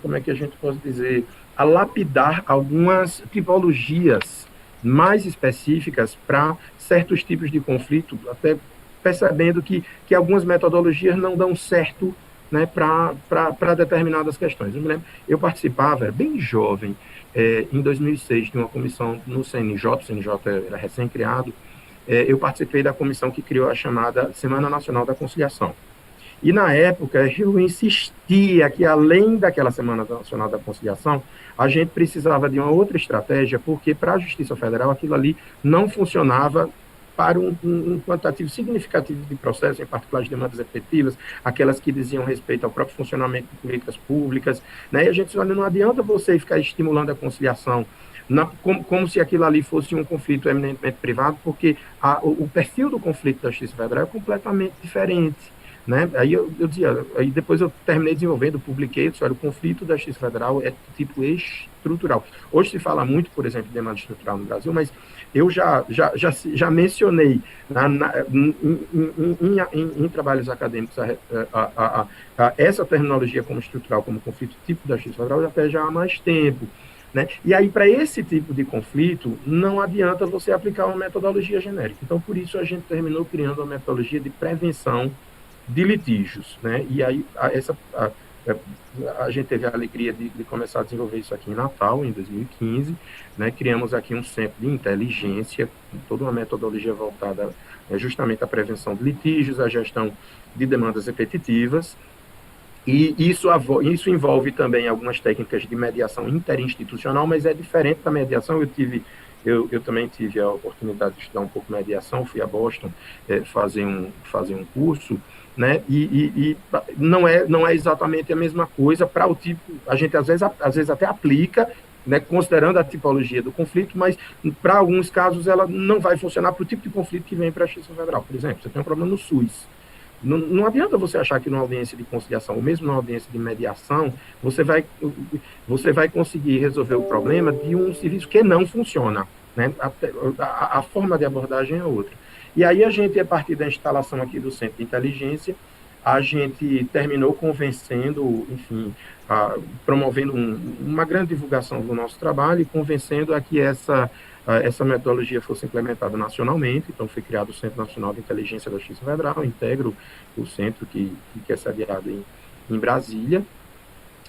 como é que a gente pode dizer, a lapidar algumas tipologias mais específicas para certos tipos de conflito, até percebendo que algumas metodologias não dão certo, né, para determinadas questões. Eu me lembro, eu participava, era bem jovem, em 2006, de uma comissão no CNJ, o CNJ era recém-criado, eu participei da comissão que criou a chamada Semana Nacional da Conciliação. E, na época, eu insistia que, além daquela Semana Nacional da Conciliação, a gente precisava de uma outra estratégia, porque, para a Justiça Federal, aquilo ali não funcionava para um quantitativo significativo de processos, em particular as demandas efetivas, aquelas que diziam respeito ao próprio funcionamento de políticas públicas, né? E a gente disse, olha, não adianta você ficar estimulando a conciliação como se aquilo ali fosse um conflito eminentemente privado, porque o perfil do conflito da Justiça Federal é completamente diferente, né? Aí eu dizia, aí depois eu terminei desenvolvendo, publiquei, disse, olha, o conflito da Justiça Federal é tipo estrutural. Hoje se fala muito, por exemplo, de demanda estrutural no Brasil, mas eu já mencionei em trabalhos acadêmicos essa terminologia como estrutural, como conflito tipo da Justiça Federal, até já há mais tempo, né? E aí, para esse tipo de conflito, não adianta você aplicar uma metodologia genérica. Então, por isso, a gente terminou criando uma metodologia de prevenção de litígios, né? E aí, a gente teve a alegria de começar a desenvolver isso aqui em Natal, em 2015, né? Criamos aqui um centro de inteligência, com toda uma metodologia voltada justamente à prevenção de litígios, à gestão de demandas repetitivas, e isso envolve também algumas técnicas de mediação interinstitucional, mas é diferente da mediação. Eu também tive a oportunidade de estudar um pouco mediação, fui a Boston fazer um curso, né? E não é exatamente a mesma coisa para o tipo. A gente às vezes até aplica, né, considerando a tipologia do conflito, mas para alguns casos ela não vai funcionar para o tipo de conflito que vem para a Justiça Federal. Por exemplo, você tem um problema no SUS. Não adianta você achar que numa audiência de conciliação, ou mesmo numa audiência de mediação, você vai conseguir resolver o problema de um serviço que não funciona, né? A forma de abordagem é outra. E aí a partir da instalação aqui do Centro de Inteligência, a gente terminou convencendo, enfim, promovendo uma grande divulgação do nosso trabalho e convencendo a que essa metodologia fosse implementada nacionalmente. Então, foi criado o Centro Nacional de Inteligência da Justiça Federal, integro o centro que é sediado em Brasília,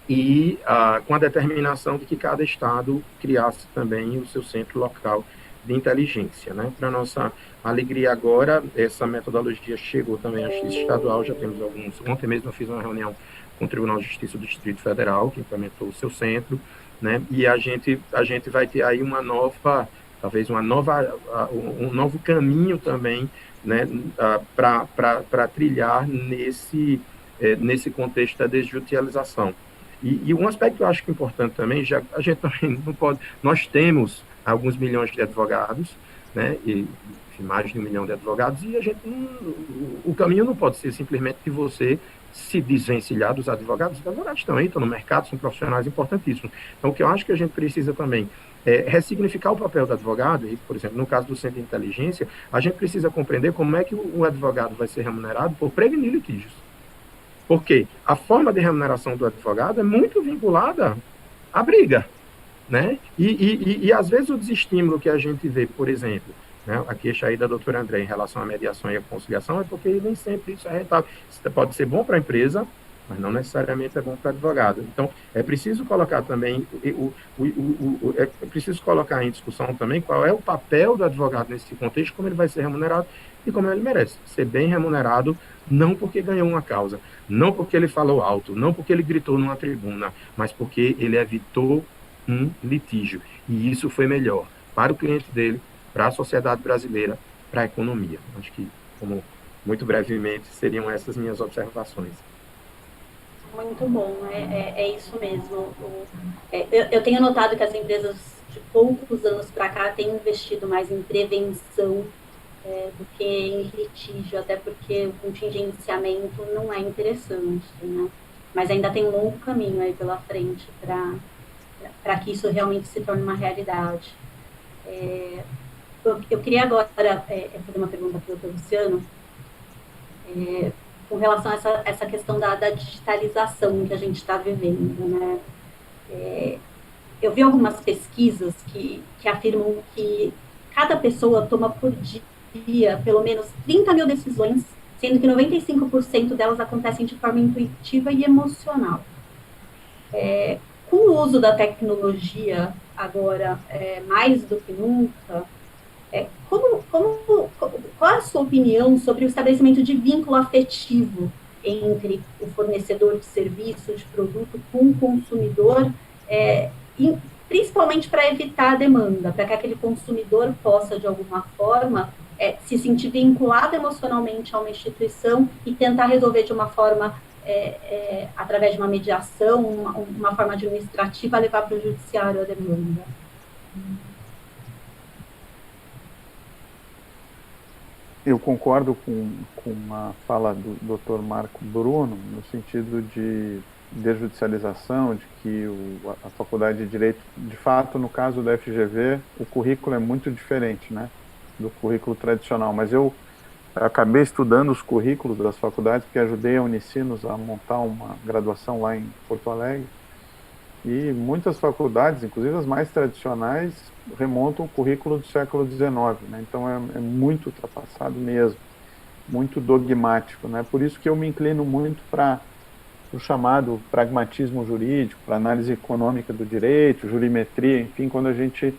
e com a determinação de que cada estado criasse também o seu centro local de inteligência, né? Para nossa alegria agora, essa metodologia chegou também à Justiça Estadual, já temos alguns. Ontem mesmo eu fiz uma reunião com o Tribunal de Justiça do Distrito Federal, que implementou o seu centro, né? E a gente vai ter aí um novo caminho também, né? Para trilhar nesse contexto da desjudicialização. E um aspecto que eu acho que é importante também, a gente também não pode. Nós temos alguns milhões de advogados, né, e mais de 1 milhão de advogados, e o caminho não pode ser simplesmente que você se desvencilhar dos advogados. Os advogados estão aí, estão no mercado, são profissionais importantíssimos. Então, o que eu acho que a gente precisa também é ressignificar o papel do advogado, e, por exemplo, no caso do Centro de Inteligência, a gente precisa compreender como é que o advogado vai ser remunerado por prevenir litígios. Porque a forma de remuneração do advogado é muito vinculada à briga, né? E às vezes o desestímulo que a gente vê, por exemplo, né, a queixa aí da doutora André em relação à mediação e à conciliação é porque nem sempre isso é rentável. Isso pode ser bom para a empresa, mas não necessariamente é bom para o advogado. Então, é preciso colocar também, é preciso colocar em discussão também qual é o papel do advogado nesse contexto, como ele vai ser remunerado e como ele merece. Ser bem remunerado, não porque ganhou uma causa, não porque ele falou alto, não porque ele gritou numa tribuna, mas porque ele evitou um litígio. E isso foi melhor para o cliente dele, para a sociedade brasileira, para a economia. Acho que, como muito brevemente, seriam essas minhas observações. Muito bom, é isso mesmo. Eu tenho notado que as empresas de poucos anos para cá têm investido mais em prevenção do que em litígio, até porque o contingenciamento não é interessante, né? Mas ainda tem um longo caminho aí pela frente para que isso realmente se torne uma realidade. Eu queria agora fazer uma pergunta para o Dr. Luciano, com relação a essa questão da digitalização que a gente está vivendo, né? Eu vi algumas pesquisas que afirmam que cada pessoa toma por dia pelo menos 30 mil decisões, sendo que 95% delas acontecem de forma intuitiva e emocional. Com o uso da tecnologia agora, mais do que nunca, qual a sua opinião sobre o estabelecimento de vínculo afetivo entre o fornecedor de serviço, de produto, com o consumidor, principalmente para evitar a demanda, para que aquele consumidor possa, de alguma forma, se sentir vinculado emocionalmente a uma instituição e tentar resolver de uma forma, através de uma mediação, uma forma administrativa, levar para o judiciário a demanda? Eu concordo com a fala do Dr. Marco Bruno, no sentido de desjudicialização, de que a Faculdade de Direito, de fato, no caso da FGV, o currículo é muito diferente, né, do currículo tradicional, mas eu acabei estudando os currículos das faculdades, porque ajudei a Unicinos a montar uma graduação lá em Porto Alegre, e muitas faculdades, inclusive as mais tradicionais, remontam o currículo do século XIX, né? Então é muito ultrapassado mesmo, muito dogmático, né? Por isso que eu me inclino muito para o chamado pragmatismo jurídico, para análise econômica do direito, jurimetria, enfim, quando a gente,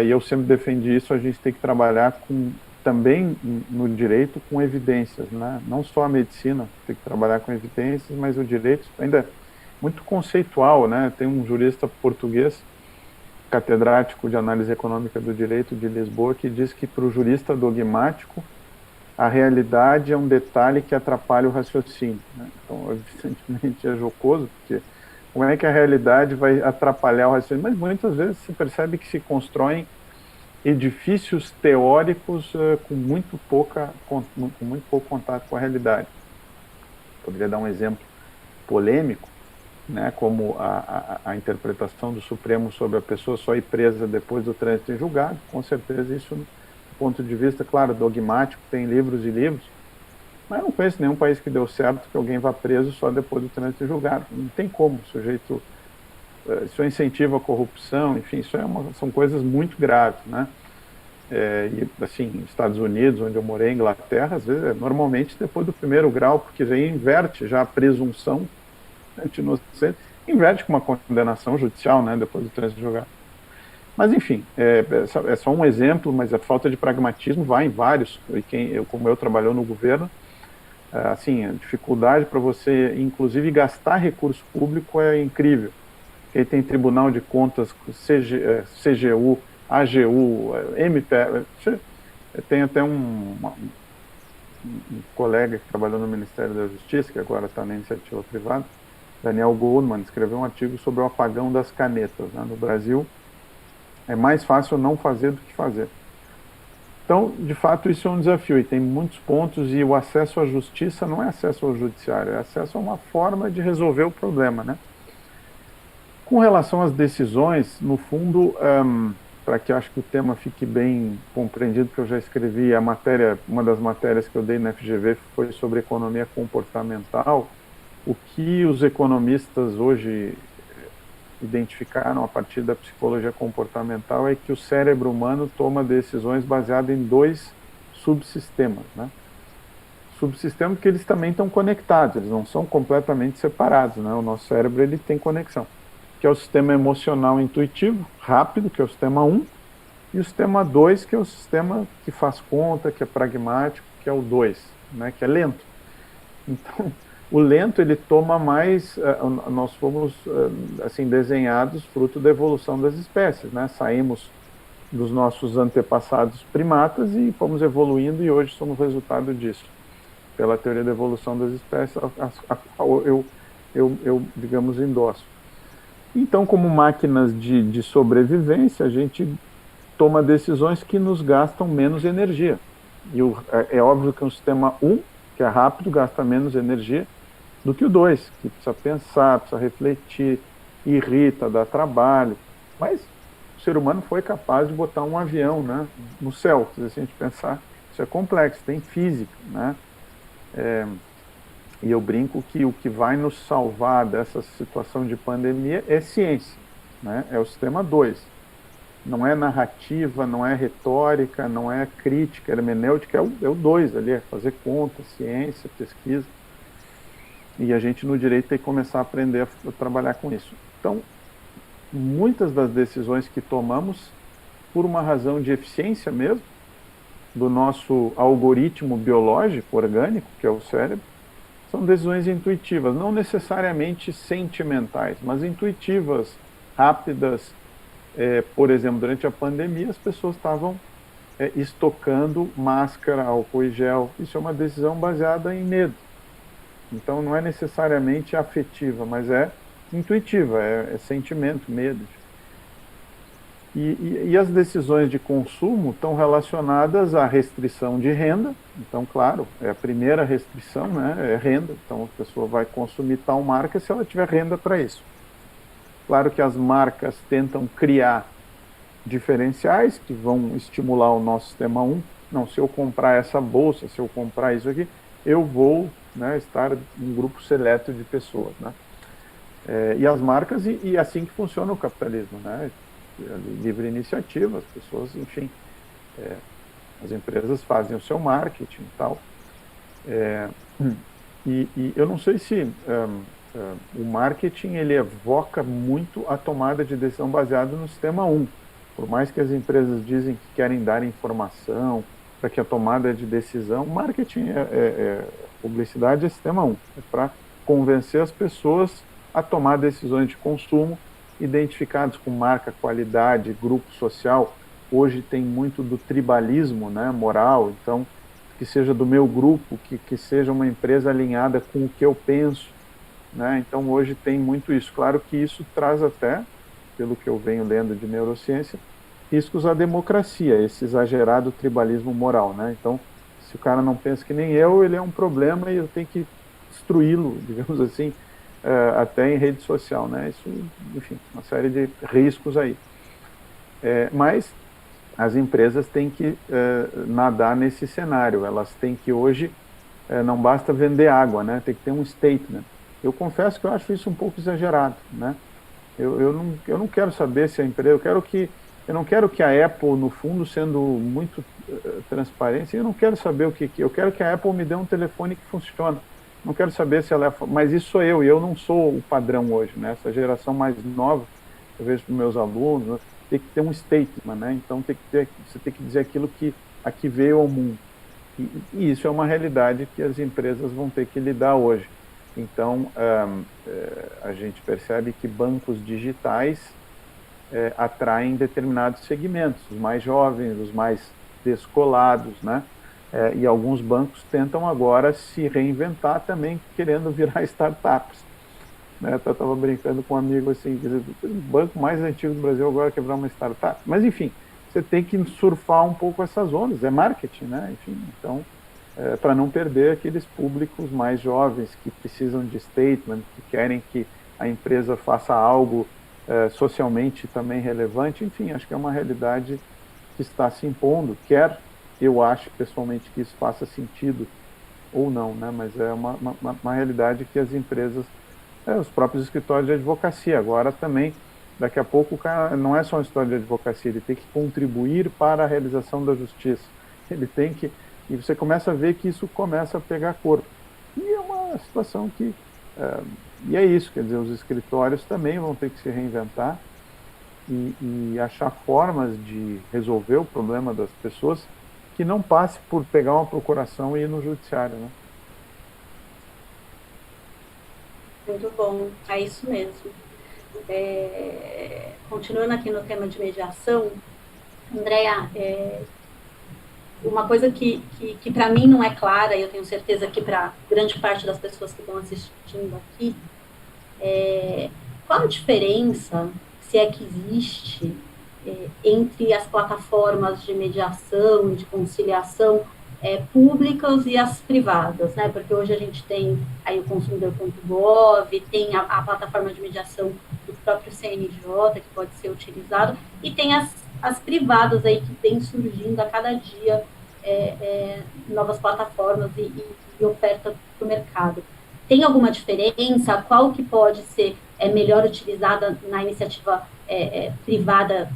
e eu sempre defendi isso, a gente tem que trabalhar também no direito com evidências, né? Não só a medicina tem que trabalhar com evidências, mas o direito ainda é muito conceitual, né? Tem um jurista português, catedrático de análise econômica do direito de Lisboa, que diz que para o jurista dogmático a realidade é um detalhe que atrapalha o raciocínio, né? Então, evidentemente, é jocoso, porque como é que a realidade vai atrapalhar o raciocínio? Mas muitas vezes se percebe que se constroem edifícios teóricos com muito pouco contato com a realidade. Poderia dar um exemplo polêmico, né, como a interpretação do Supremo sobre a pessoa só ir presa depois do trânsito em julgado. Com certeza isso, do ponto de vista, claro, dogmático, tem livros e livros, mas eu não conheço nenhum país que deu certo que alguém vá preso só depois do trânsito em julgado. Não tem como, o sujeito... Isso incentiva a corrupção, enfim, são coisas muito graves, né? E assim, Estados Unidos, onde eu morei, Inglaterra, às vezes, normalmente depois do primeiro grau, porque já inverte já a presunção de inocência, inverte com uma condenação judicial, né, depois do trânsito julgado. Mas, enfim, é só um exemplo, mas a falta de pragmatismo vai em vários, e como eu trabalhou no governo, assim, a dificuldade para você, inclusive, gastar recurso público é incrível. Aí tem Tribunal de Contas, CGU, AGU, MPE. Tem até um colega que trabalhou no Ministério da Justiça, que agora está na iniciativa privada, Daniel Goldman, escreveu um artigo sobre o apagão das canetas, né? No Brasil, é mais fácil não fazer do que fazer. Então, de fato, isso é um desafio, e tem muitos pontos, e o acesso à justiça não é acesso ao judiciário, é acesso a uma forma de resolver o problema, né? Com relação às decisões, no fundo, para que eu acho que o tema fique bem compreendido, porque eu já escrevi uma das matérias que eu dei na FGV foi sobre economia comportamental. O que os economistas hoje identificaram a partir da psicologia comportamental é que o cérebro humano toma decisões baseadas em 2 subsistemas, né? Subsistemas que eles também estão conectados, eles não são completamente separados, né? O nosso cérebro ele tem conexão, que é o sistema emocional intuitivo, rápido, que é o sistema 1, e o sistema 2, que é o sistema que faz conta, que é pragmático, que é o 2, né, que é lento. Então, o lento, ele toma mais, nós fomos, assim, desenhados fruto da evolução das espécies, né? Saímos dos nossos antepassados primatas e fomos evoluindo, e hoje somos resultado disso, pela teoria da evolução das espécies, a qual eu digamos, endosso. Então, como máquinas de sobrevivência, a gente toma decisões que nos gastam menos energia. E é óbvio que um sistema 1, que é rápido, gasta menos energia do que o 2, que precisa pensar, precisa refletir, irrita, dá trabalho. Mas o ser humano foi capaz de botar um avião, né, no céu. Se a gente pensar, isso é complexo, tem física, né? E eu brinco que o que vai nos salvar dessa situação de pandemia é ciência, né? É o sistema 2. Não é narrativa, não é retórica, não é crítica, hermenêutica, é o 2 ali, é fazer conta, ciência, pesquisa. E a gente no direito tem que começar a aprender a trabalhar com isso. Então, muitas das decisões que tomamos, por uma razão de eficiência mesmo, do nosso algoritmo biológico, orgânico, que é o cérebro, são decisões intuitivas, não necessariamente sentimentais, mas intuitivas, rápidas. Por exemplo, durante a pandemia, as pessoas estavam estocando máscara, álcool e gel. Isso é uma decisão baseada em medo. Então, não é necessariamente afetiva, mas é intuitiva, é sentimento, medo. E as decisões de consumo estão relacionadas à restrição de renda. Então, claro, é a primeira restrição, né, é renda. Então, a pessoa vai consumir tal marca se ela tiver renda para isso. Claro que as marcas tentam criar diferenciais que vão estimular o nosso sistema 1. Não, se eu comprar essa bolsa, se eu comprar isso aqui, eu vou, né, estar em um grupo seleto de pessoas, né? E as marcas, e assim que funciona o capitalismo, né? Livre iniciativa, as pessoas, enfim, as empresas fazem o seu marketing e tal. E eu não sei se o marketing ele evoca muito a tomada de decisão baseada no sistema 1. Por mais que as empresas dizem que querem dar informação para que a tomada de decisão, marketing publicidade é sistema 1. É para convencer as pessoas a tomar decisões de consumo identificados com marca, qualidade, grupo social. Hoje tem muito do tribalismo, né, moral, então que seja do meu grupo, que seja uma empresa alinhada com o que eu penso, né? Então hoje tem muito isso. Claro que isso traz até, pelo que eu venho lendo de neurociência, riscos à democracia, esse exagerado tribalismo moral, né? Então, se o cara não pensa que nem eu, ele é um problema e eu tenho que destruí-lo, digamos assim, até em rede social, né? Isso, enfim, uma série de riscos aí. Mas as empresas têm que nadar nesse cenário, elas têm que hoje, não basta vender água, né? Tem que ter um statement. Eu confesso que eu acho isso um pouco exagerado, né? Eu não quero saber se a empresa, eu não quero que a Apple, no fundo, sendo muito transparente, eu não quero saber eu quero que a Apple me dê um telefone que funciona. Não quero saber se ela é, mas isso sou eu, e eu não sou o padrão hoje, né? Essa geração mais nova, eu vejo para os meus alunos, tem que ter um statement, né? Então você tem que dizer aquilo que veio ao mundo. E isso é uma realidade que as empresas vão ter que lidar hoje. Então, a gente percebe que bancos digitais atraem determinados segmentos, os mais jovens, os mais descolados, né? E alguns bancos tentam agora se reinventar também, querendo virar startups. Né? Eu estava brincando com um amigo assim, o banco mais antigo do Brasil agora quer virar uma startup. Mas, enfim, você tem que surfar um pouco essas ondas, é marketing, né? Enfim, então, para não perder aqueles públicos mais jovens que precisam de statement, que querem que a empresa faça algo socialmente também relevante. Enfim, acho que é uma realidade que está se impondo, eu acho pessoalmente que isso faça sentido ou não, né? Mas é uma realidade que as empresas, os próprios escritórios de advocacia, agora também, daqui a pouco o cara não é só um escritório de advocacia, ele tem que contribuir para a realização da justiça, ele tem que, e você começa a ver que isso começa a pegar corpo, e é uma situação que, e é isso, quer dizer, os escritórios também vão ter que se reinventar e achar formas de resolver o problema das pessoas que não passe por pegar uma procuração e ir no judiciário, né? Muito bom, é isso mesmo. Continuando aqui no tema de mediação, Andréa, uma coisa que para mim não é clara, e eu tenho certeza que para grande parte das pessoas que estão assistindo aqui, qual a diferença, se é que existe, entre as plataformas de mediação, de conciliação públicas e as privadas, né? Porque hoje a gente tem aí o consumidor.gov, tem a plataforma de mediação do próprio CNJ, que pode ser utilizado, e tem as privadas aí que vem surgindo a cada dia novas plataformas e oferta para o mercado. Tem alguma diferença? Qual que pode ser melhor utilizada na iniciativa privada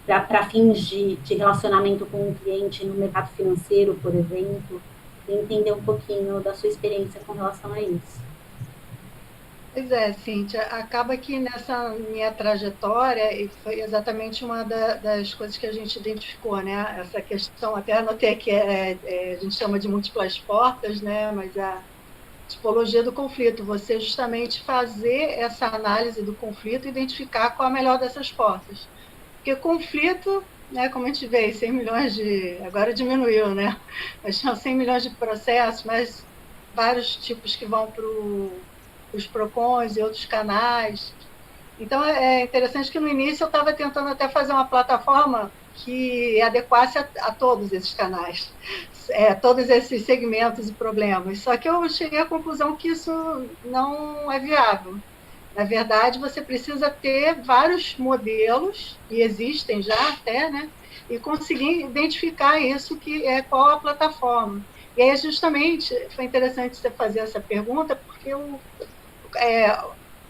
para fins de relacionamento com o cliente no mercado financeiro, por exemplo? Entender um pouquinho da sua experiência com relação a isso. Pois é, Cíntia, acaba que nessa minha trajetória, e foi exatamente uma das coisas que a gente identificou, né? Essa questão, até anotei que a gente chama de múltiplas portas, né? Mas a tipologia do conflito, você justamente fazer essa análise do conflito e identificar qual a melhor dessas portas. Porque conflito, né, como a gente vê, 100 milhões agora diminuiu, né? Mas tinham 100 milhões de processos, mas vários tipos que vão para os PROCONs e outros canais. Então, é interessante que no início eu estava tentando até fazer uma plataforma que adequasse a todos esses canais, todos esses segmentos e problemas. Só que eu cheguei à conclusão que isso não é viável. Na verdade, você precisa ter vários modelos, e existem já até, né? E conseguir identificar isso, que é qual a plataforma. E aí, justamente, foi interessante você fazer essa pergunta, porque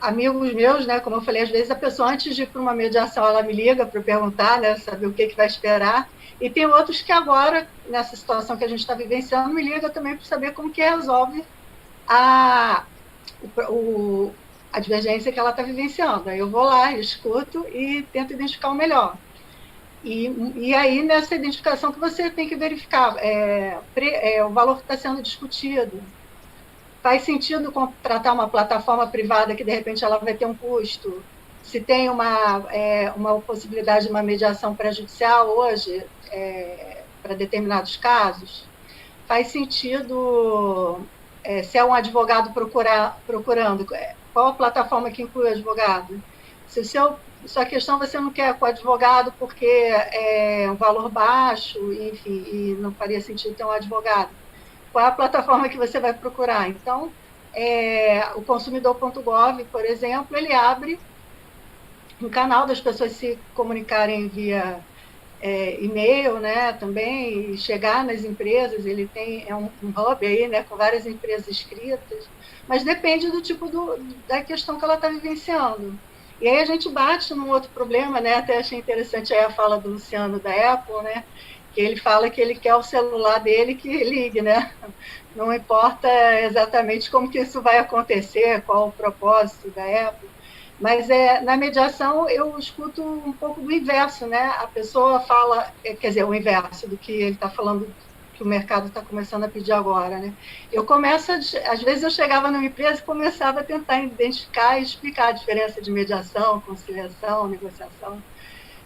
amigos meus, né, como eu falei, às vezes a pessoa, antes de ir para uma mediação, ela me liga para perguntar, né, saber o que vai esperar, e tem outros que agora, nessa situação que a gente está vivenciando, me liga também para saber como que resolve a divergência que ela está vivenciando. Aí eu vou lá, escuto e tento identificar o melhor. E aí, nessa identificação que você tem que verificar, o valor que está sendo discutido. Faz sentido contratar uma plataforma privada que, de repente, ela vai ter um custo? Se tem uma possibilidade de uma mediação pré-judicial hoje, para determinados casos? Faz sentido, se é um advogado procurando, qual a plataforma que inclui o advogado? Se sua questão você não quer com o advogado porque é um valor baixo, enfim, e não faria sentido ter um advogado, qual é a plataforma que você vai procurar? Então, o consumidor.gov, por exemplo, ele abre um canal das pessoas se comunicarem via e-mail, né, também, e chegar nas empresas. Ele tem um hub aí, né, com várias empresas inscritas, mas depende do tipo da questão que ela está vivenciando. E aí a gente bate num outro problema, né, até achei interessante aí a fala do Luciano da Apple, né, que ele fala que ele quer o celular dele que ligue, né, não importa exatamente como que isso vai acontecer, qual o propósito da Apple. Mas na mediação eu escuto um pouco do inverso, né? A pessoa fala, quer dizer, o inverso do que ele está falando, que o mercado está começando a pedir agora, né? Eu começo, às vezes eu chegava numa empresa e começava a tentar identificar e explicar a diferença de mediação, conciliação, negociação.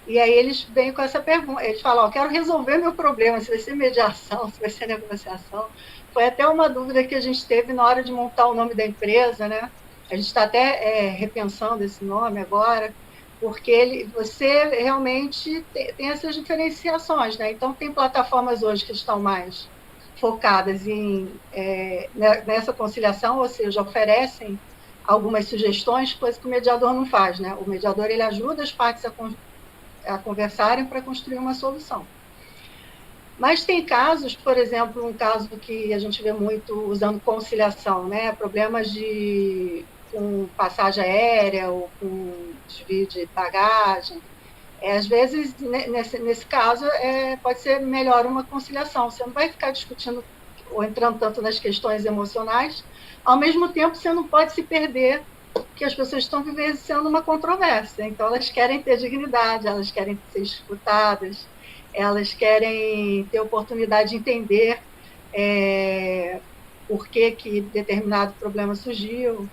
E aí eles vêm com essa pergunta, eles falam, quero resolver meu problema, se vai ser mediação, se vai ser negociação. Foi até uma dúvida que a gente teve na hora de montar o nome da empresa, né? A gente está até repensando esse nome agora, porque você realmente tem essas diferenciações, né? Então, tem plataformas hoje que estão mais focadas nessa conciliação, ou seja, oferecem algumas sugestões, coisa que o mediador não faz, né? O mediador, ele ajuda as partes a conversarem para construir uma solução. Mas tem casos, por exemplo, um caso que a gente vê muito usando conciliação, né? Problemas com passagem aérea ou com desvio de bagagem. Às vezes, nesse caso, pode ser melhor uma conciliação. Você não vai ficar discutindo ou entrando tanto nas questões emocionais. Ao mesmo tempo, você não pode se perder, porque as pessoas estão vivenciando uma controvérsia. Então, elas querem ter dignidade, elas querem ser escutadas, elas querem ter oportunidade de entender por que determinado problema surgiu.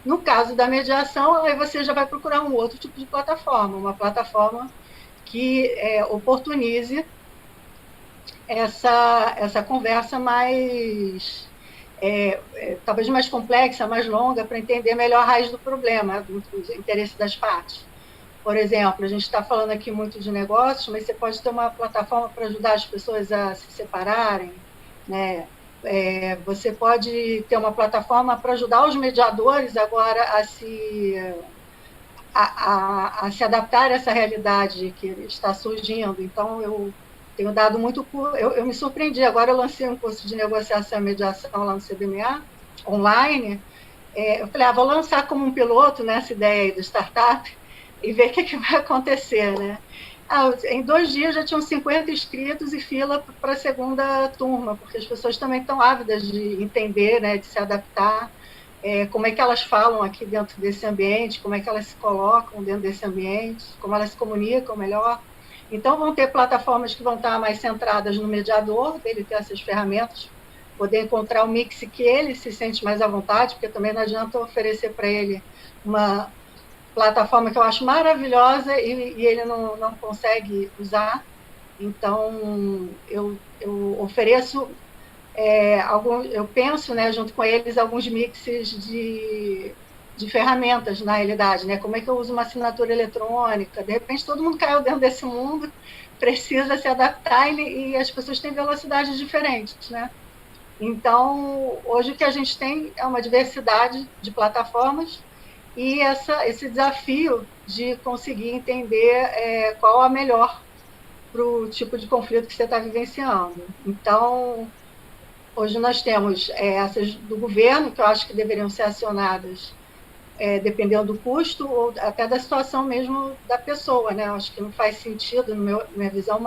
No caso da mediação, aí você já vai procurar um outro tipo de plataforma, uma plataforma que oportunize essa conversa mais, talvez mais complexa, mais longa, para entender melhor a raiz do problema, do interesse das partes. Por exemplo, a gente está falando aqui muito de negócios, mas você pode ter uma plataforma para ajudar as pessoas a se separarem, né? Você pode ter uma plataforma para ajudar os mediadores agora a se adaptar a essa realidade que está surgindo. Então, eu tenho dado muito... Eu me surpreendi. Agora eu lancei um curso de negociação e mediação lá no CBMA, online. Eu falei, vou lançar como um piloto, né, essa ideia aí do startup e ver o que vai acontecer, né? Em 2 dias já tinham 50 inscritos e fila para a segunda turma, porque as pessoas também estão ávidas de entender, né, de se adaptar, como é que elas falam aqui dentro desse ambiente, como é que elas se colocam dentro desse ambiente, como elas se comunicam melhor. Então, vão ter plataformas que vão estar mais centradas no mediador, dele ter essas ferramentas, poder encontrar o mix que ele se sente mais à vontade, porque também não adianta oferecer para ele uma plataforma que eu acho maravilhosa e ele não consegue usar. Então, eu ofereço, eu penso, né, junto com eles, alguns mixes de ferramentas, na realidade, né? Como é que eu uso uma assinatura eletrônica? De repente, todo mundo caiu dentro desse mundo, precisa se adaptar e as pessoas têm velocidades diferentes, né? Então, hoje o que a gente tem é uma diversidade de plataformas e esse desafio de conseguir entender qual a melhor para o tipo de conflito que você está vivenciando. Então, hoje nós temos essas do governo, que eu acho que deveriam ser acionadas dependendo do custo ou até da situação mesmo da pessoa, né? Eu acho que não faz sentido, na minha visão,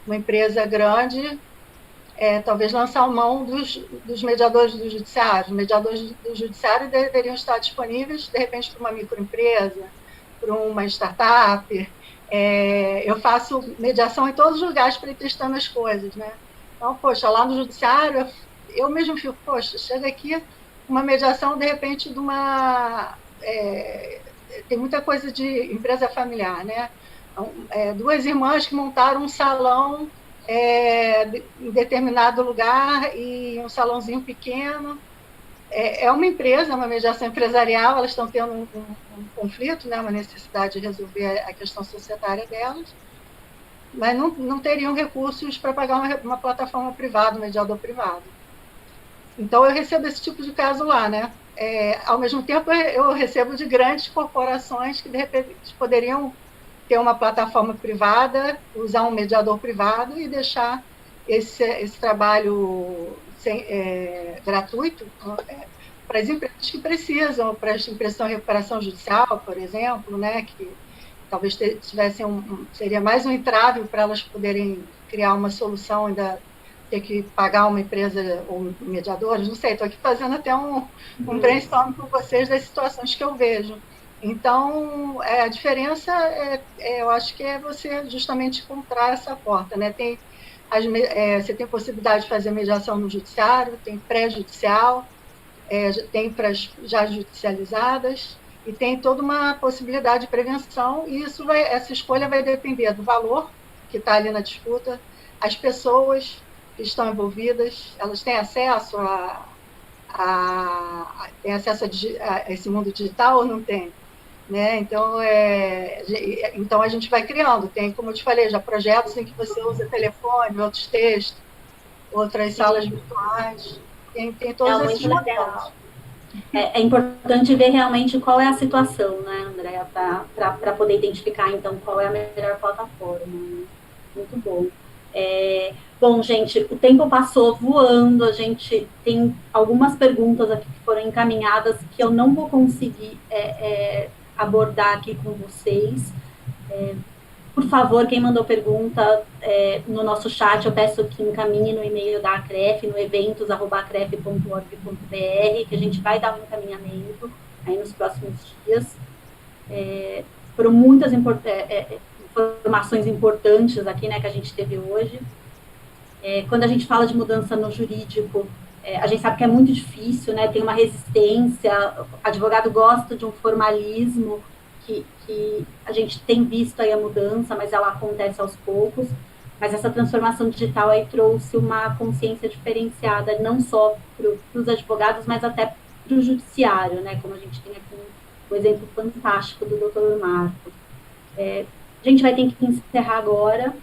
uma empresa grande talvez lançar mão dos mediadores do judiciário. Os mediadores do judiciário deveriam estar disponíveis, de repente, para uma microempresa, para uma startup. Eu faço mediação em todos os lugares para ir testando as coisas, né? Então, poxa, lá no judiciário, eu mesmo fico, poxa, chega aqui uma mediação, de repente, de uma... tem muita coisa de empresa familiar, né? Duas irmãs que montaram um salão em determinado lugar, e um salãozinho pequeno. É uma empresa, uma mediação empresarial, elas estão tendo um conflito, né, uma necessidade de resolver a questão societária delas, mas não teriam recursos para pagar uma plataforma privada, um mediador privado. Então, eu recebo esse tipo de caso lá, né? Ao mesmo tempo, eu recebo de grandes corporações que, de repente, poderiam ter uma plataforma privada, usar um mediador privado e deixar esse trabalho gratuito para as empresas que precisam, para a impressão e recuperação judicial, por exemplo, né, que talvez tivessem seria mais um entrave para elas poderem criar uma solução, ainda ter que pagar uma empresa ou mediadores, não sei, estou aqui fazendo até um brainstorm com vocês das situações que eu vejo. Então, a diferença, eu acho que é você justamente encontrar essa porta, né? Você tem possibilidade de fazer mediação no judiciário, tem pré-judicial, tem para as já judicializadas, e tem toda uma possibilidade de prevenção, e essa escolha vai depender do valor que está ali na disputa, as pessoas que estão envolvidas, elas têm acesso a esse mundo digital ou não tem? Né? Então, então, a gente vai criando. Tem, como eu te falei, já projetos em que você usa telefone, outros textos, outras salas virtuais. Tem todos esses modelos. É importante ver realmente qual é a situação, né, Andréa, para poder identificar, então, qual é a melhor plataforma. Né? Muito bom. Bom, gente, o tempo passou voando, a gente tem algumas perguntas aqui que foram encaminhadas que eu não vou conseguir abordar aqui com vocês. Por favor, quem mandou pergunta no nosso chat, eu peço que encaminhe no e-mail da ACREF, no eventos@acref.org.br, que a gente vai dar um encaminhamento aí nos próximos dias. Foram muitas informações importantes aqui, né, que a gente teve hoje. Quando a gente fala de mudança no jurídico, a gente sabe que é muito difícil, né, tem uma resistência, advogado gosta de um formalismo, que a gente tem visto aí a mudança, mas ela acontece aos poucos, mas essa transformação digital aí trouxe uma consciência diferenciada, não só para os advogados, mas até para o judiciário, né, como a gente tem aqui um exemplo fantástico do Dr. Marco. A gente vai ter que encerrar agora.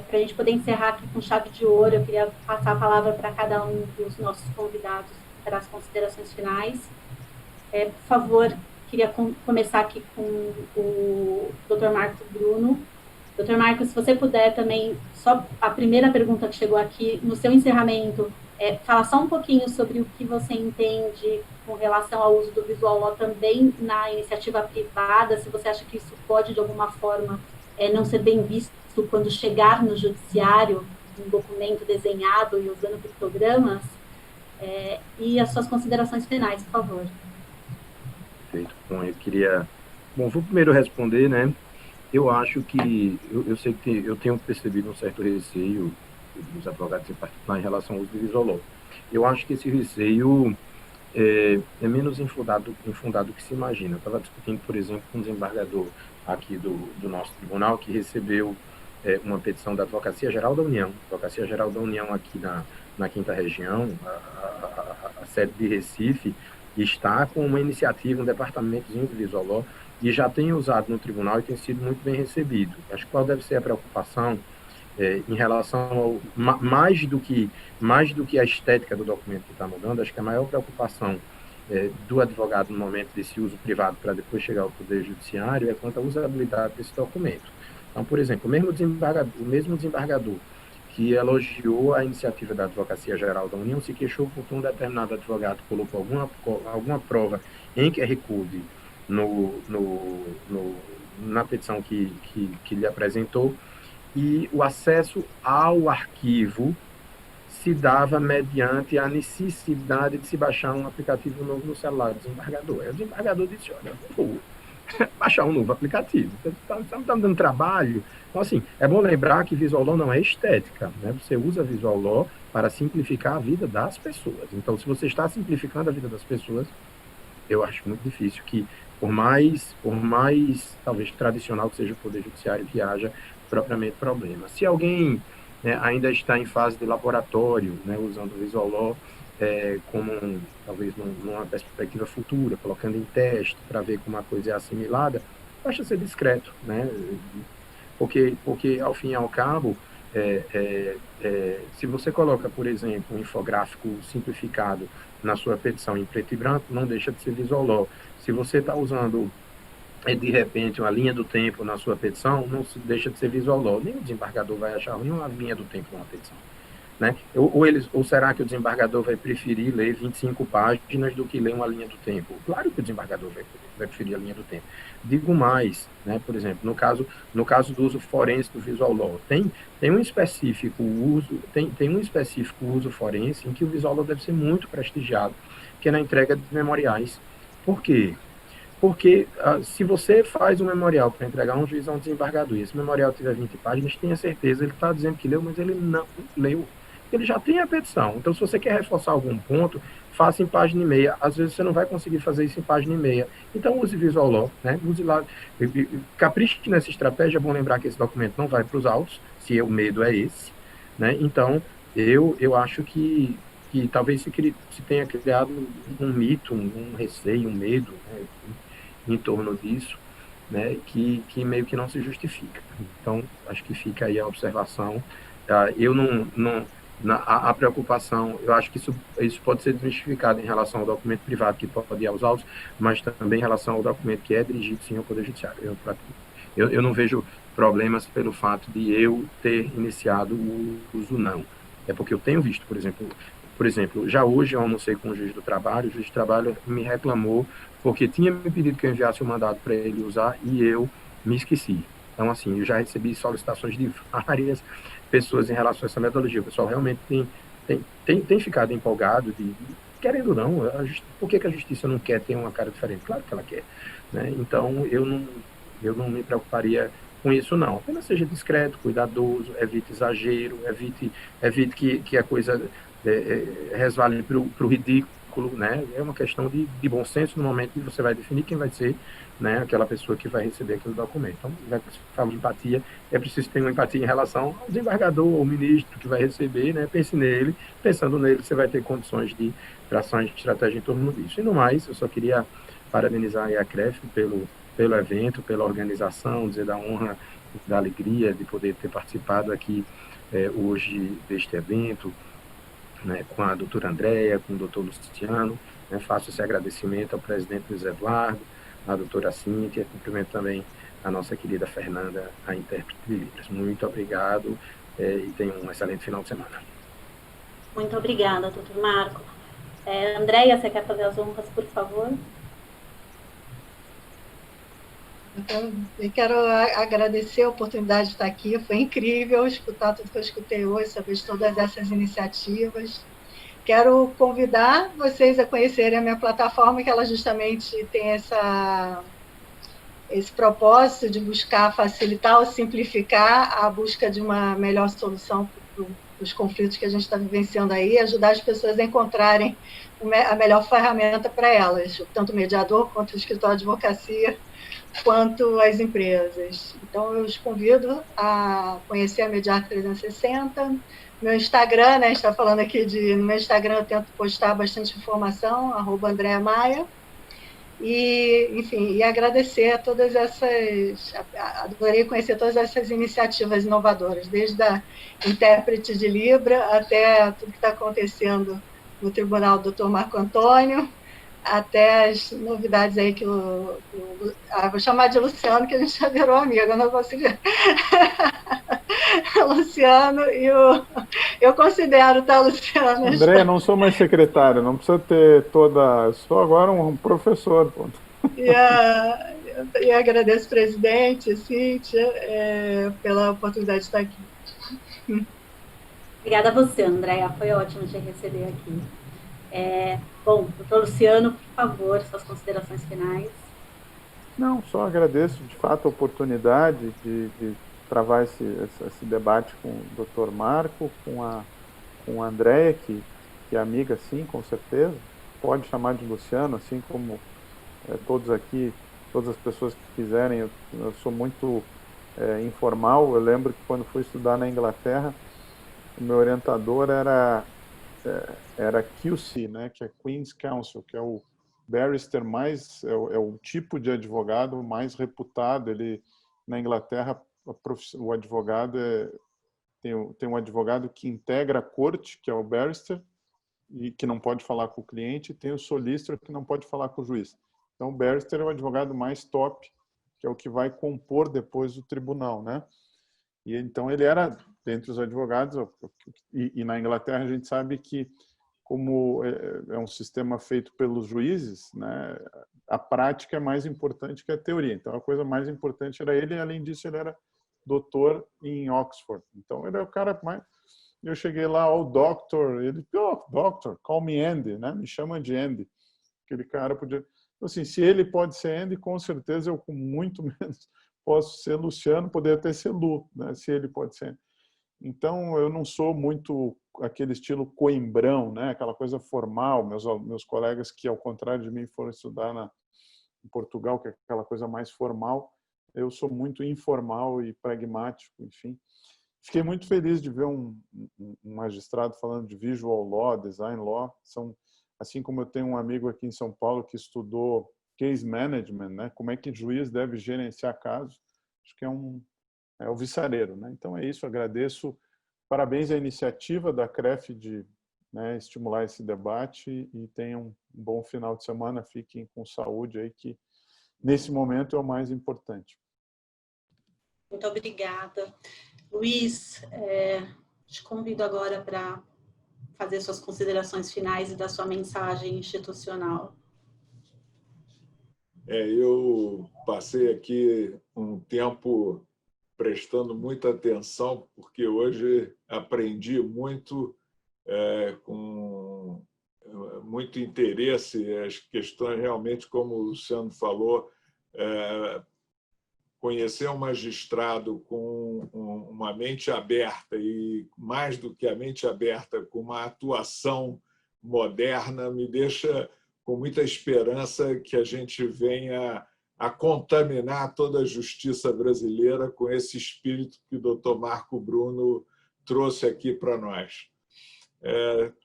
Para a gente poder encerrar aqui com chave de ouro, eu queria passar a palavra para cada um dos nossos convidados para as considerações finais. Por favor, queria começar aqui com o Dr. Marco Bruno. Dr. Marco, se você puder também, só a primeira pergunta que chegou aqui, no seu encerramento, falar só um pouquinho sobre o que você entende com relação ao uso do Visual Law também na iniciativa privada, se você acha que isso pode, de alguma forma, não ser bem visto quando chegar no judiciário, um documento desenhado e usando pictogramas, e as suas considerações finais, por favor. Perfeito. Bom, vou primeiro responder, né? Eu acho que, eu sei que eu tenho percebido um certo receio dos advogados em particular em relação ao uso do Visual Law. Eu acho que esse receio é menos infundado do que se imagina. Eu estava discutindo, por exemplo, com um desembargador aqui do nosso tribunal, que recebeu uma petição da Advocacia Geral da União. A Advocacia Geral da União aqui na 5ª Região, a sede de Recife, está com uma iniciativa, um departamentozinho de Visual Law, e já tem usado no tribunal e tem sido muito bem recebido. Acho que qual deve ser a preocupação em relação ao... Mais do que a estética do documento que está mudando, acho que a maior preocupação do advogado no momento desse uso privado para depois chegar ao Poder Judiciário é quanto à usabilidade desse documento. Então, por exemplo, o mesmo desembargador que elogiou a iniciativa da Advocacia Geral da União se queixou porque um determinado advogado colocou alguma prova em QR Code na petição que lhe apresentou, e o acesso ao arquivo se dava mediante a necessidade de se baixar um aplicativo novo no celular do desembargador. Aí o desembargador disse, olha, vou baixar um novo aplicativo, está me dando trabalho. Então, assim, é bom lembrar que Visual Law não é estética, né? Você usa Visual Law para simplificar a vida das pessoas. Então, se você está simplificando a vida das pessoas, eu acho muito difícil que, por mais talvez tradicional que seja o Poder Judiciário, que haja propriamente problema. Se alguém, né, ainda está em fase de laboratório, né, usando o Visual Law talvez numa perspectiva futura, colocando em teste para ver como a coisa é assimilada, basta ser discreto, né? Porque ao fim e ao cabo, se você coloca, por exemplo, um infográfico simplificado na sua petição em preto e branco, não deixa de ser Visual Law. Se você está usando, de repente, uma linha do tempo na sua petição, não deixa de ser Visual Law. Nem o desembargador vai achar ruim uma linha do tempo numa petição, né? Ou será que o desembargador vai preferir ler 25 páginas do que ler uma linha do tempo? Claro que o desembargador vai preferir a linha do tempo. Digo mais, né? Por exemplo, no caso do uso forense do Visual Law, tem um específico uso forense em que o Visual Law deve ser muito prestigiado, que é na entrega de memoriais. Por quê? Porque se você faz um memorial para entregar um juiz a um desembargador e esse memorial tiver 20 páginas, tenha certeza, ele está dizendo que leu, mas ele não leu. Ele já tem a petição. Então, se você quer reforçar algum ponto, faça em página e meia. Às vezes você não vai conseguir fazer isso em página e meia. Então, use Visual Law, né? Use lá. Capriche nessa estratégia. É bom lembrar que esse documento não vai para os autos, se o medo é esse, né? Então, eu acho que talvez se tenha criado um mito, um receio, um medo, né, em torno disso, né, que meio que não se justifica. Então, acho que fica aí a observação. Eu a preocupação, eu acho que isso pode ser desmistificado em relação ao documento privado que pode ir aos autos, mas também em relação ao documento que é dirigido, sim, ao Poder Judiciário. Eu não vejo problemas pelo fato de eu ter iniciado o uso, não. É porque eu tenho visto, por exemplo, já hoje eu almocei com o juiz do trabalho me reclamou porque tinha me pedido que eu enviasse o mandado para ele usar e eu me esqueci. Então, assim, eu já recebi solicitações de várias pessoas em relação a essa metodologia. O pessoal realmente tem ficado empolgado, querendo ou não, por que a justiça não quer ter uma cara diferente? Claro que ela quer, né? Então, eu não me preocuparia com isso, não. Apenas seja discreto, cuidadoso, evite exagero, evite que a coisa resvale para o ridículo, né? É uma questão de bom senso no momento que você vai definir quem vai ser, né, aquela pessoa que vai receber aquele documento. Então, já que se fala de empatia, é preciso ter uma empatia em relação ao desembargador ou ministro que vai receber, né? Pense nele, pensando nele, você vai ter condições de traçar de estratégia em torno disso. E no mais, eu só queria parabenizar a CREF pelo evento, pela organização, dizer da honra, da alegria de poder ter participado aqui hoje deste evento, né, com a doutora Andréia, com o doutor Luciano, né? Faço esse agradecimento ao presidente Luiz Eduardo, à doutora Cíntia, cumprimento também a nossa querida Fernanda, a intérprete de Libras. Muito obrigado e tenham um excelente final de semana. Muito obrigada, doutor Marco. Andréia, você quer fazer as honras, por favor? Então, eu quero agradecer a oportunidade de estar aqui. Foi incrível escutar tudo que eu escutei hoje, saber de todas essas iniciativas. Quero convidar vocês a conhecerem a minha plataforma, que ela justamente tem esse propósito de buscar facilitar ou simplificar a busca de uma melhor solução para os conflitos que a gente está vivenciando aí, ajudar as pessoas a encontrarem a melhor ferramenta para elas, tanto o mediador quanto o escritório de advocacia, quanto as empresas. Então, eu os convido a conhecer a Mediar 360, meu Instagram, né, a gente está falando aqui no meu Instagram eu tento postar bastante informação, @AndreaMaia, e, enfim, e agradecer a todas essas, adorei conhecer todas essas iniciativas inovadoras, desde a intérprete de Libra até tudo que está acontecendo no Tribunal do Dr. Marco Antônio, até as novidades aí que vou chamar de Luciano, que a gente já virou amigo, eu não consigo. Luciano, eu considero, tá, Luciano? André, não sou mais secretário, não precisa ter toda. Sou agora um professor. Pô. E agradeço, presidente, Cíntia, pela oportunidade de estar aqui. Obrigada a você, Andréa. Foi ótimo te receber aqui. Bom, doutor Luciano, por favor, suas considerações finais. Não, só agradeço de fato a oportunidade de travar esse debate com o Dr. Marco, com a Andréia, que é amiga, sim, com certeza. Pode chamar de Luciano, assim como todos aqui, todas as pessoas que quiserem. Eu sou muito informal. Eu lembro que quando fui estudar na Inglaterra, o meu orientador era QC, né, que é Queen's Counsel, que é o barrister mais, é o tipo de advogado mais reputado. Ele, na Inglaterra, o advogado tem um advogado que integra a corte, que é o barrister, e que não pode falar com o cliente, e tem o solicitor, que não pode falar com o juiz. Então, o barrister é o advogado mais top, que é o que vai compor depois o tribunal, né? E então ele era, dentre os advogados, e na Inglaterra a gente sabe que, como é um sistema feito pelos juízes, né, a prática é mais importante que a teoria. Então, a coisa mais importante era ele, e além disso, ele era doutor em Oxford. Então, ele é o cara mais... Eu cheguei lá, ao doctor, ele, doctor, call me Andy, né? Me chama de Andy. Aquele cara podia... Assim, se ele pode ser Andy, com certeza eu, com muito menos, posso ser Luciano, poderia até ser Lu, né? Se ele pode ser. Então, eu não sou muito aquele estilo coimbrão, né? Aquela coisa formal. Meus colegas que, ao contrário de mim, foram estudar em Portugal, que é aquela coisa mais formal, eu sou muito informal e pragmático, enfim. Fiquei muito feliz de ver um magistrado falando de visual law, design law. Assim como eu tenho um amigo aqui em São Paulo que estudou case management, né? Como é que o juiz deve gerenciar casos. Acho que é o viçareiro, né? Então é isso, agradeço. Parabéns à iniciativa da CREF de, né, estimular esse debate, e tenham um bom final de semana. Fiquem com saúde aí, que nesse momento é o mais importante. Muito obrigada. Luiz, te convido agora para fazer suas considerações finais e dar sua mensagem institucional. Eu passei aqui um tempo prestando muita atenção, porque hoje aprendi muito, com muito interesse, as questões realmente, como o Luciano falou, conhecer um magistrado com uma mente aberta, e mais do que a mente aberta, com uma atuação moderna, me deixa com muita esperança que a gente venha a contaminar toda a justiça brasileira com esse espírito que o doutor Marco Bruno trouxe aqui para nós.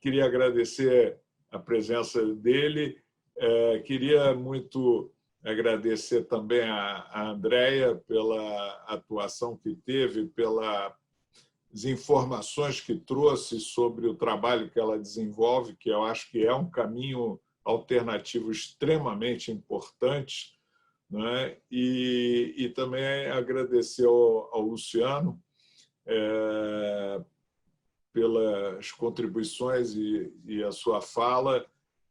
Queria agradecer a presença dele, queria muito agradecer também a Andréia pela atuação que teve, pelas informações que trouxe sobre o trabalho que ela desenvolve, que eu acho que é um caminho alternativo extremamente importante, né? E também agradecer ao Luciano pelas contribuições e a sua fala,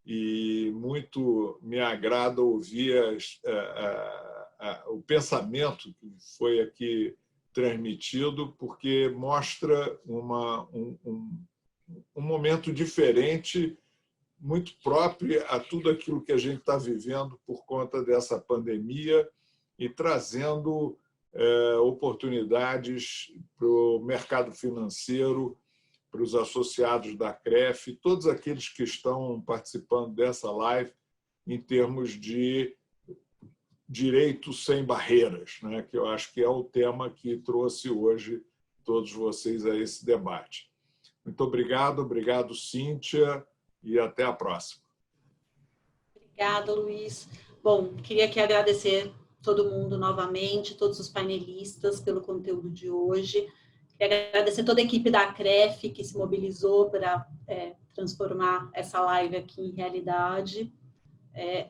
e muito me agrada ouvir o pensamento que foi aqui transmitido, porque mostra um momento diferente, muito próprio a tudo aquilo que a gente está vivendo por conta dessa pandemia, e trazendo oportunidades para o mercado financeiro, para os associados da CREF, todos aqueles que estão participando dessa live, em termos de direito sem barreiras, né? Que eu acho que é o tema que trouxe hoje todos vocês a esse debate. Muito obrigado, Cíntia, e até a próxima. Obrigada, Luiz. Bom, queria aqui agradecer todo mundo novamente, todos os painelistas, pelo conteúdo de hoje. Queria agradecer toda a equipe da CREF que se mobilizou para transformar essa live aqui em realidade.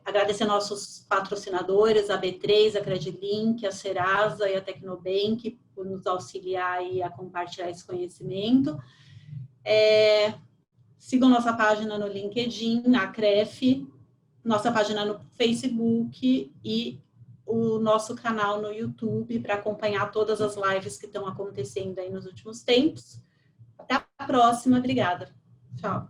Agradecer nossos patrocinadores, a B3, a Credilink, a Serasa e a Tecnobank, por nos auxiliar e a compartilhar esse conhecimento. Sigam nossa página no LinkedIn, na CREF, nossa página no Facebook e o nosso canal no YouTube para acompanhar todas as lives que estão acontecendo aí nos últimos tempos. Até a próxima. Obrigada. Tchau.